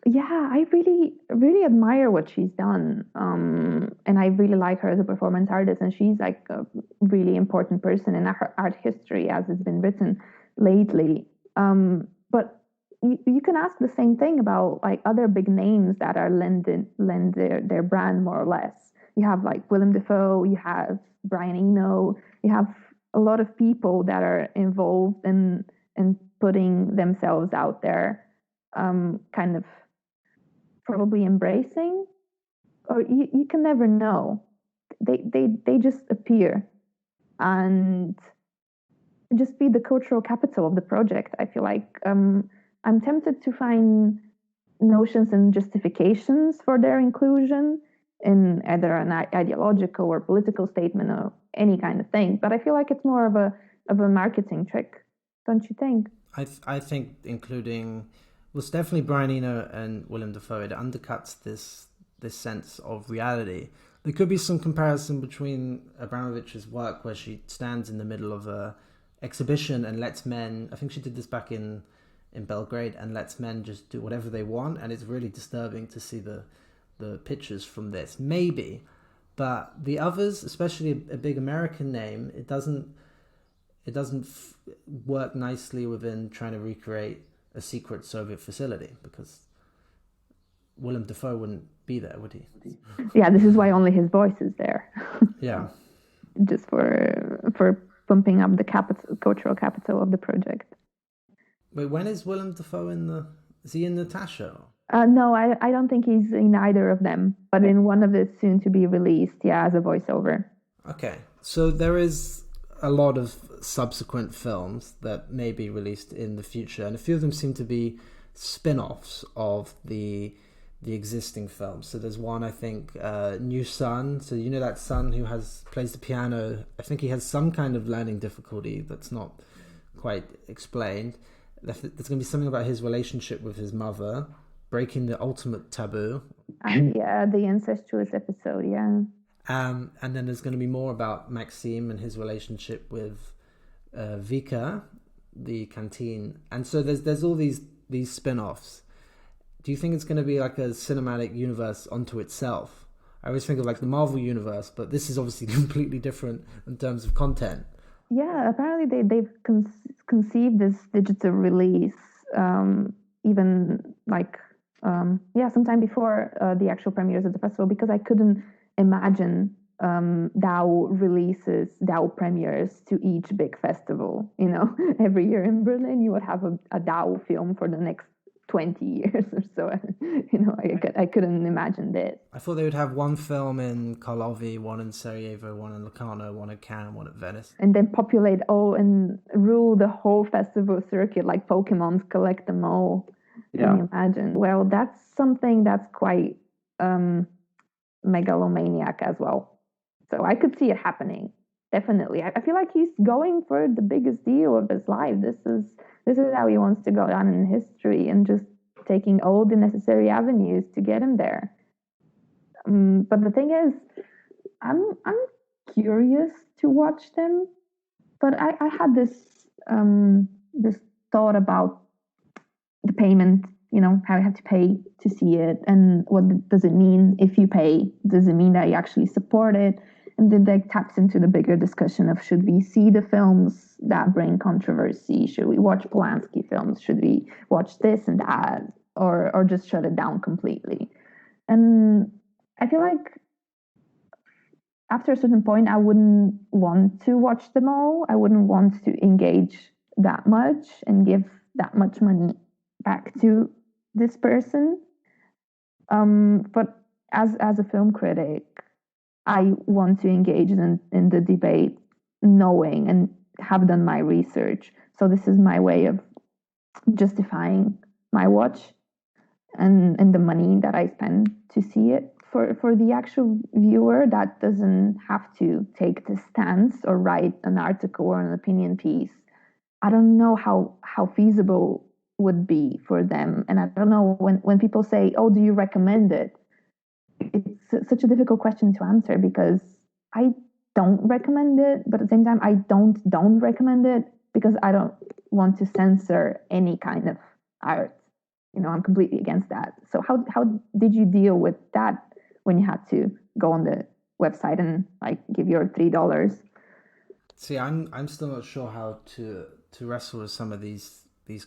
Yeah, I really, really admire what she's done. And I really like her as a performance artist. And she's like a really important person in our art history, as it's been written lately. But you can ask the same thing about like other big names that are lend their brand more or less. You have like Willem Dafoe, you have Brian Eno, you have a lot of people that are involved in putting themselves out there, kind of probably embracing, or you can never know. They just appear and just be the cultural capital of the project. I feel like I'm tempted to find notions and justifications for their inclusion in either an ideological or political statement or any kind of thing. But I feel like it's more of a marketing trick, don't you think? I think including was definitely Brian Eno and Willem Dafoe. It undercuts this sense of reality. There could be some comparison between Abramovich's work, where she stands in the middle of a exhibition and lets men, I think she did this back in Belgrade, and lets men just do whatever they want, and it's really disturbing to see the pictures from this, maybe. But the others, especially a big American name, it doesn't work nicely within trying to recreate a secret Soviet facility, because Willem Dafoe wouldn't be there, would he? Yeah, this is why only his voice is there. Yeah. Just for pumping up the cultural capital of the project. Wait, when is Willem Dafoe is he in Natasha? No, I don't think he's in either of them, but in one of the soon to be released, as a voiceover. Okay. So there is a lot of subsequent films that may be released in the future, and a few of them seem to be spin-offs of the existing films. So there's one, I think, New Son. So you know that son who plays the piano. I think he has some kind of learning difficulty that's not quite explained. There's going to be something about his relationship with his mother, breaking the ultimate taboo. Yeah, the incestuous episode, yeah. And then there's going to be more about Maxime and his relationship with Vika, the canteen. And so there's all these spin-offs. Do you think it's going to be like a cinematic universe unto itself? I always think of like the Marvel universe, but this is obviously completely different in terms of content. Yeah, apparently they've conceived this digital release even like sometime before the actual premieres of the festival, because I couldn't imagine DAU releases, DAU premieres to each big festival. You know, every year in Berlin you would have a DAU film for the next 20 years or so. You know, I couldn't imagine this. I thought they would have one film in Karlovy, one in Sarajevo, one in Locarno, one in Cannes, one at Venice. And then populate and rule the whole festival circuit like Pokemons, collect them all. Yeah. Can you imagine? Well, that's something that's quite megalomaniac as well. So I could see it happening. Definitely. I feel like he's going for the biggest deal of his life. This is how he wants to go down in history, and just taking all the necessary avenues to get him there. But the thing is, I'm curious to watch them. But I had this thought about the payment. You know, how you have to pay to see it, and what does it mean if you pay? Does it mean that you actually support it? And then that taps into the bigger discussion of, should we see the films that bring controversy? Should we watch Polanski films? Should we watch this and that? Or just shut it down completely? And I feel like after a certain point, I wouldn't want to watch them all. I wouldn't want to engage that much and give that much money back to this person. But as a film critic, I want to engage in the debate, knowing and have done my research. So this is my way of justifying my watch and the money that I spend to see it. For the actual viewer that doesn't have to take the stance or write an article or an opinion piece, I don't know how feasible would be for them. And I don't know, when people say, oh, do you recommend it? It's such a difficult question to answer, because I don't recommend it, but at the same time I don't recommend it because I don't want to censor any kind of art. You know, I'm completely against that. So how did you deal with that when you had to go on the website and like give your $3? See, I'm still not sure how to wrestle with some of these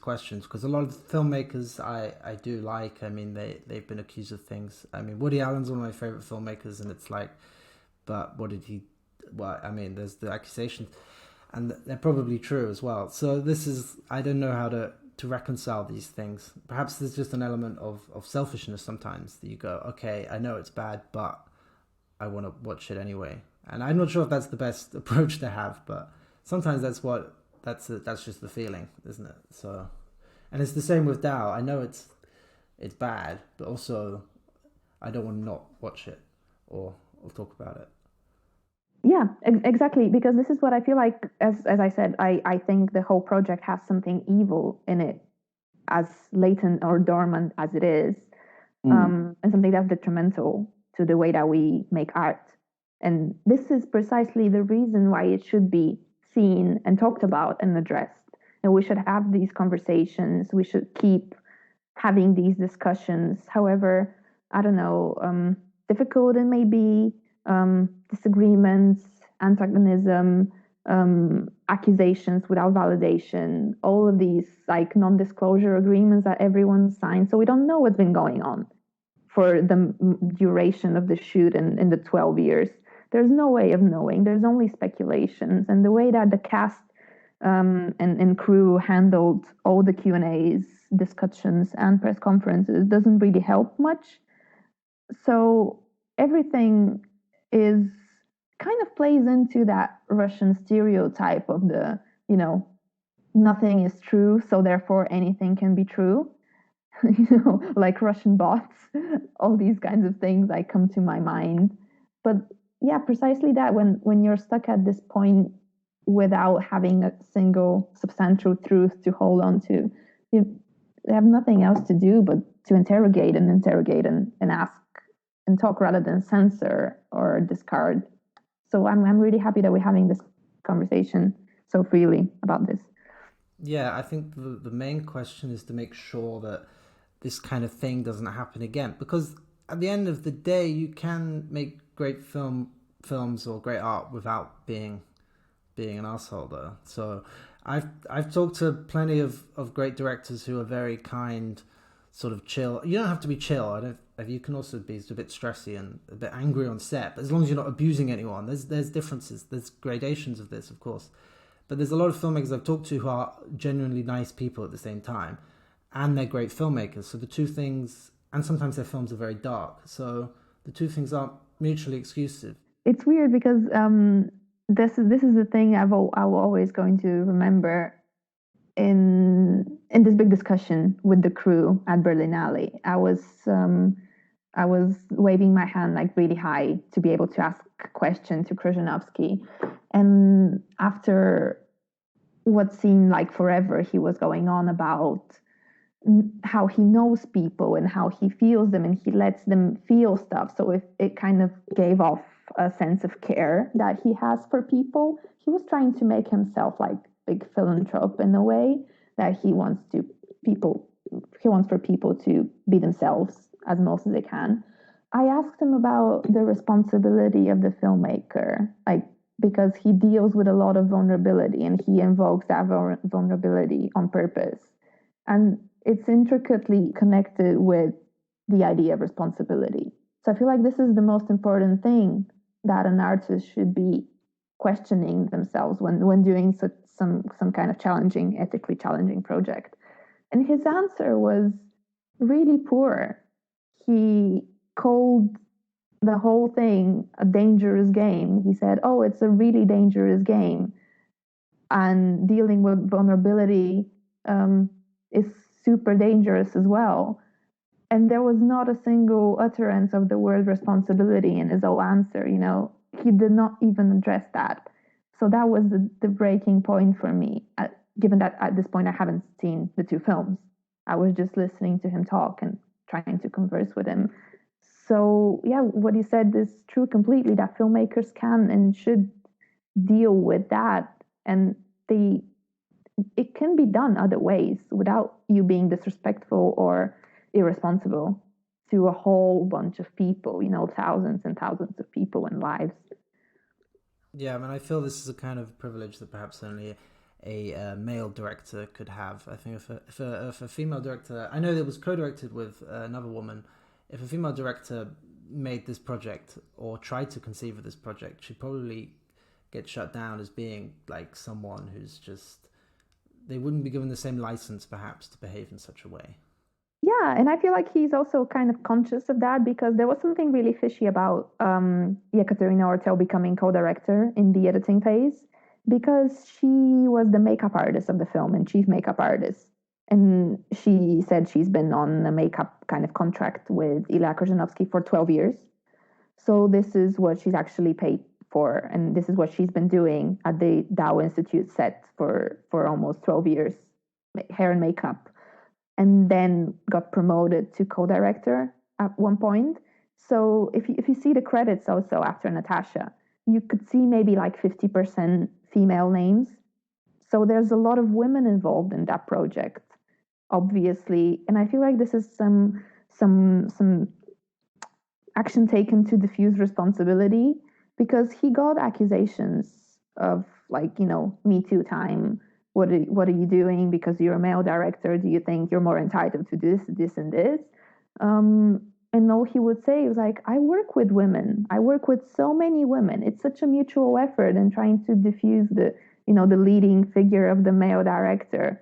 questions, because a lot of the filmmakers I do like, I mean, they've been accused of things. I mean, Woody Allen's one of my favorite filmmakers, and it's like, but what did he? Well, I mean, there's the accusations, and they're probably true as well. So I don't know how to reconcile these things. Perhaps there's just an element of selfishness sometimes that you go, okay, I know it's bad, but I want to watch it anyway. And I'm not sure if that's the best approach to have, but sometimes that's just the feeling, isn't it? So, and it's the same with DAO. I know it's bad, but also I don't want to not watch it or talk about it. Yeah, exactly. Because this is what I feel like, as I said, I think the whole project has something evil in it, as latent or dormant as it is, and something that's detrimental to the way that we make art. And this is precisely the reason why it should be seen and talked about and addressed. And we should have these conversations. We should keep having these discussions. However, I don't know, difficult it may be, disagreements, antagonism, accusations without validation, all of these like non-disclosure agreements that everyone signed. So we don't know what's been going on for the duration of the shoot in the 12 years. There's no way of knowing. There's only speculations. And the way that the cast and crew handled all the Q&As, discussions, and press conferences doesn't really help much. So everything is kind of plays into that Russian stereotype of the, nothing is true, so therefore anything can be true. Like Russian bots, all these kinds of things like come to my mind. But yeah, precisely that, when you're stuck at this point without having a single substantial truth to hold on to, you have nothing else to do but to interrogate and ask and talk rather than censor or discard. So I'm really happy that we're having this conversation so freely about this. Yeah, I think the main question is to make sure that this kind of thing doesn't happen again, because at the end of the day, you can make great films or great art without being an asshole, though. So I've talked to plenty of great directors who are very kind, sort of chill. You don't have to be chill. You can also be a bit stressy and a bit angry on set, but as long as you're not abusing anyone. There's differences. There's gradations of this, of course. But there's a lot of filmmakers I've talked to who are genuinely nice people at the same time, and they're great filmmakers. So the two things, and sometimes their films are very dark. So the two things aren't mutually exclusive. It's weird because this is the thing I will always going to remember in this big discussion with the crew at Berlinale. I was waving my hand like really high to be able to ask a question to Khrzhanovsky. And after what seemed like forever, he was going on about how he knows people and how he feels them and he lets them feel stuff. So if it kind of gave off a sense of care that he has for people, he was trying to make himself like big philanthrope in a way that he wants for people to be themselves as most as they can. I asked him about the responsibility of the filmmaker, because he deals with a lot of vulnerability and he invokes that vulnerability on purpose. And it's intricately connected with the idea of responsibility. So I feel like this is the most important thing that an artist should be questioning themselves when doing some kind of ethically challenging project. And his answer was really poor. He called the whole thing a dangerous game. He said, "Oh, it's a really dangerous game, and dealing with vulnerability is super dangerous as well." And there was not a single utterance of the word responsibility in his whole answer. He did not even address that. So that was the breaking point for me. Given that at this point I haven't seen the two films, I was just listening to him talk and trying to converse with him. So yeah, what he said is true completely, that filmmakers can and should deal with that. And it can be done other ways without you being disrespectful or irresponsible to a whole bunch of people, thousands and thousands of people and lives. Yeah, I mean, I feel this is a kind of privilege that perhaps only a male director could have. I think if a female director, I know that it was co-directed with another woman, if a female director made this project or tried to conceive of this project, she'd probably get shut down as being like someone who's just, they wouldn't be given the same license perhaps to behave in such a way. Yeah, and I feel like he's also kind of conscious of that, because there was something really fishy about Ekaterina Ortel becoming co-director in the editing phase, because she was the makeup artist of the film and chief makeup artist. And she said she's been on a makeup kind of contract with Ilya Khrzhanovsky for 12 years. So this is what she's actually paid for. And this is what she's been doing at the DAU Institute set for almost 12 years, hair and makeup. And then got promoted to co-director at one point. So if you see the credits also after Natasha, you could see maybe like 50% female names. So there's a lot of women involved in that project, obviously. And I feel like this is some action taken to diffuse responsibility, because he got accusations of Me Too time. What are you doing because you're a male director? Do you think you're more entitled to this, and this? And all he would say was like, I work with women. I work with so many women. It's such a mutual effort in trying to diffuse the leading figure of the male director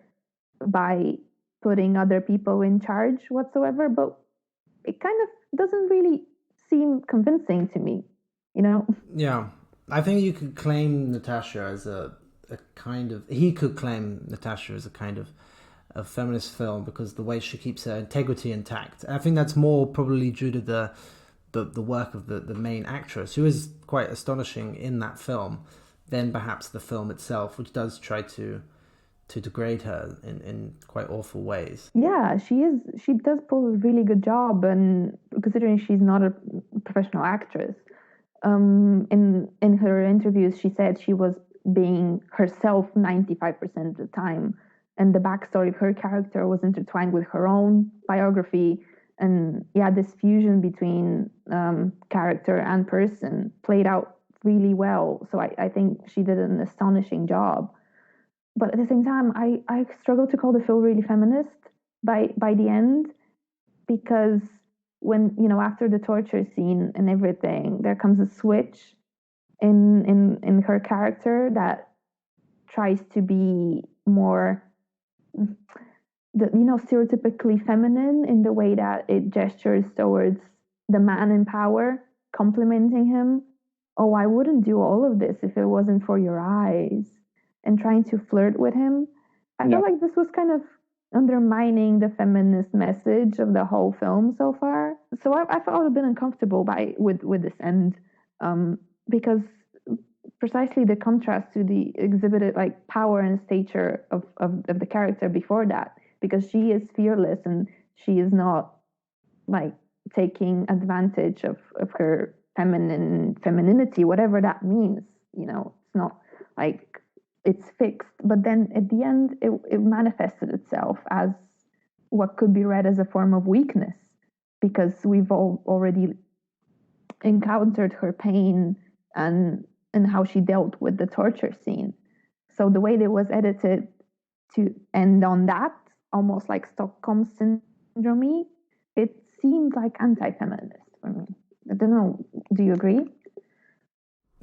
by putting other people in charge whatsoever. But it kind of doesn't really seem convincing to me, Yeah. I think you could claim Natasha as he could claim Natasha as a kind of a feminist film because the way she keeps her integrity intact. And I think that's more probably due to the work of the main actress, who is quite astonishing in that film, than perhaps the film itself, which does try to degrade her in quite awful ways. Yeah, she does pull a really good job, and considering she's not a professional actress. In her interviews, she said she was being herself 95% of the time, and the backstory of her character was intertwined with her own biography, and yeah, this fusion between character and person played out really well. So I think she did an astonishing job. But at the same time, I struggle to call the film really feminist by the end, because when, after the torture scene and everything, there comes a switch in her character that tries to be more stereotypically feminine in the way that it gestures towards the man in power, complimenting him. Oh, I wouldn't do all of this if it wasn't for your eyes, and trying to flirt with him. I feel like this was kind of undermining the feminist message of the whole film so far. So I felt a bit uncomfortable with this end, because precisely the contrast to the exhibited like power and stature of the character before that, because she is fearless and she is not taking advantage of her femininity, whatever that means. It's not like it's fixed. But then at the end, it manifested itself as what could be read as a form of weakness, because we've already encountered her pain and how she dealt with the torture scene. So the way that it was edited to end on that, almost like Stockholm syndrome, it seemed like anti-feminist for me. I don't know. Do you agree?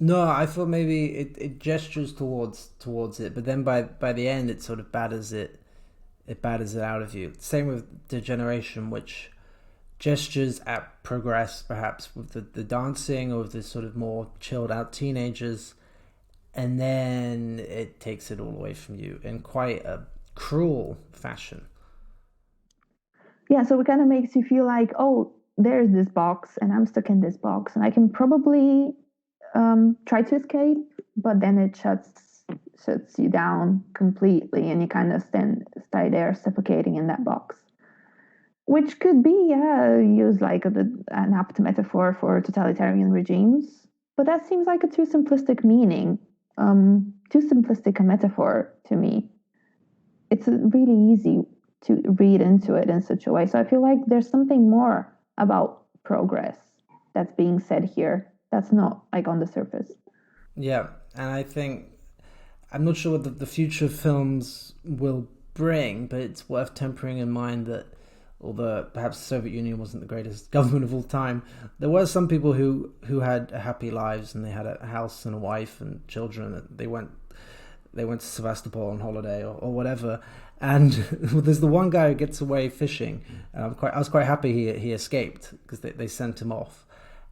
No, I thought maybe it gestures towards it, but then by the end it sort of batters it out of you. Same with Degeneration, which gestures at progress, perhaps with the dancing or with the sort of more chilled out teenagers, and then it takes it all away from you in quite a cruel fashion. Yeah, so it kind of makes you feel like, oh, there's this box and I'm stuck in this box and I can probably try to escape, but then it shuts you down completely and you kind of stay there suffocating in that box. Which could be, used like an apt metaphor for totalitarian regimes, but that seems like a too simplistic meaning, too simplistic a metaphor to me. It's really easy to read into it in such a way. So I feel like there's something more about progress that's being said here that's not like on the surface. Yeah, and I think, I'm not sure what the future films will bring, but it's worth tempering in mind that although perhaps the Soviet Union wasn't the greatest government of all time, there were some people who had happy lives and they had a house and a wife and children. They went to Sevastopol on holiday or whatever. And there's the one guy who gets away fishing. And I was quite happy he escaped because they sent him off.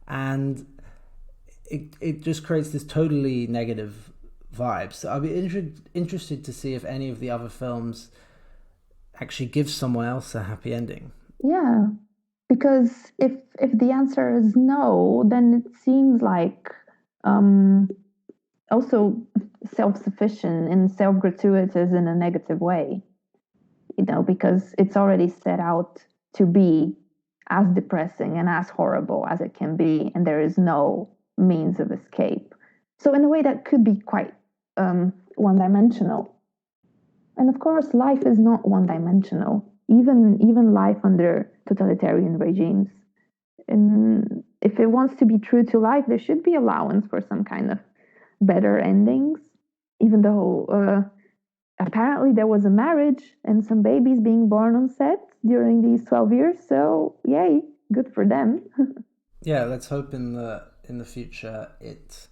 And it just creates this totally negative vibe. So I'll be interested to see if any of the other films actually give someone else a happy ending. Yeah, because if the answer is no, then it seems like also self-sufficient and self-gratuitous in a negative way, because it's already set out to be as depressing and as horrible as it can be, and there is no means of escape. So in a way that could be quite one-dimensional. And of course, life is not one-dimensional, even life under totalitarian regimes. And if it wants to be true to life, there should be allowance for some kind of better endings, even though apparently there was a marriage and some babies being born on set during these 12 years. So, yay, good for them. Yeah, let's hope in the future it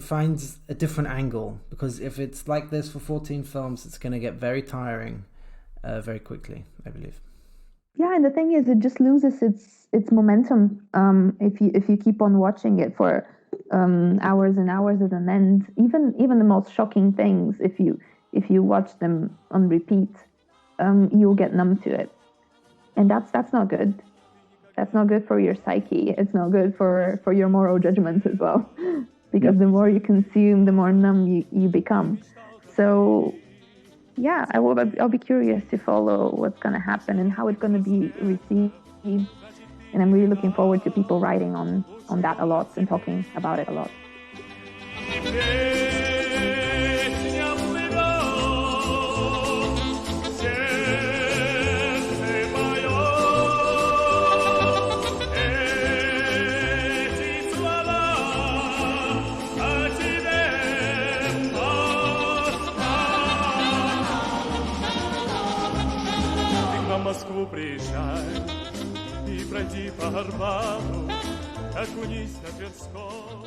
finds a different angle, because if it's like this for 14 films, it's going to get very tiring very quickly, I believe. Yeah, and the thing is, it just loses its momentum if you keep on watching it for hours and hours at an end. Even the most shocking things, if you watch them on repeat, you'll get numb to it, and that's not good. That's not good for your psyche. It's not good for your moral judgments as well, because the more you consume, the more numb you become. So, yeah, I'll be curious to follow what's going to happen and how it's going to be received. And I'm really looking forward to people writing on that a lot and talking about it a lot. Москву приезжай и пройди по Арбату, окунись на Тверском.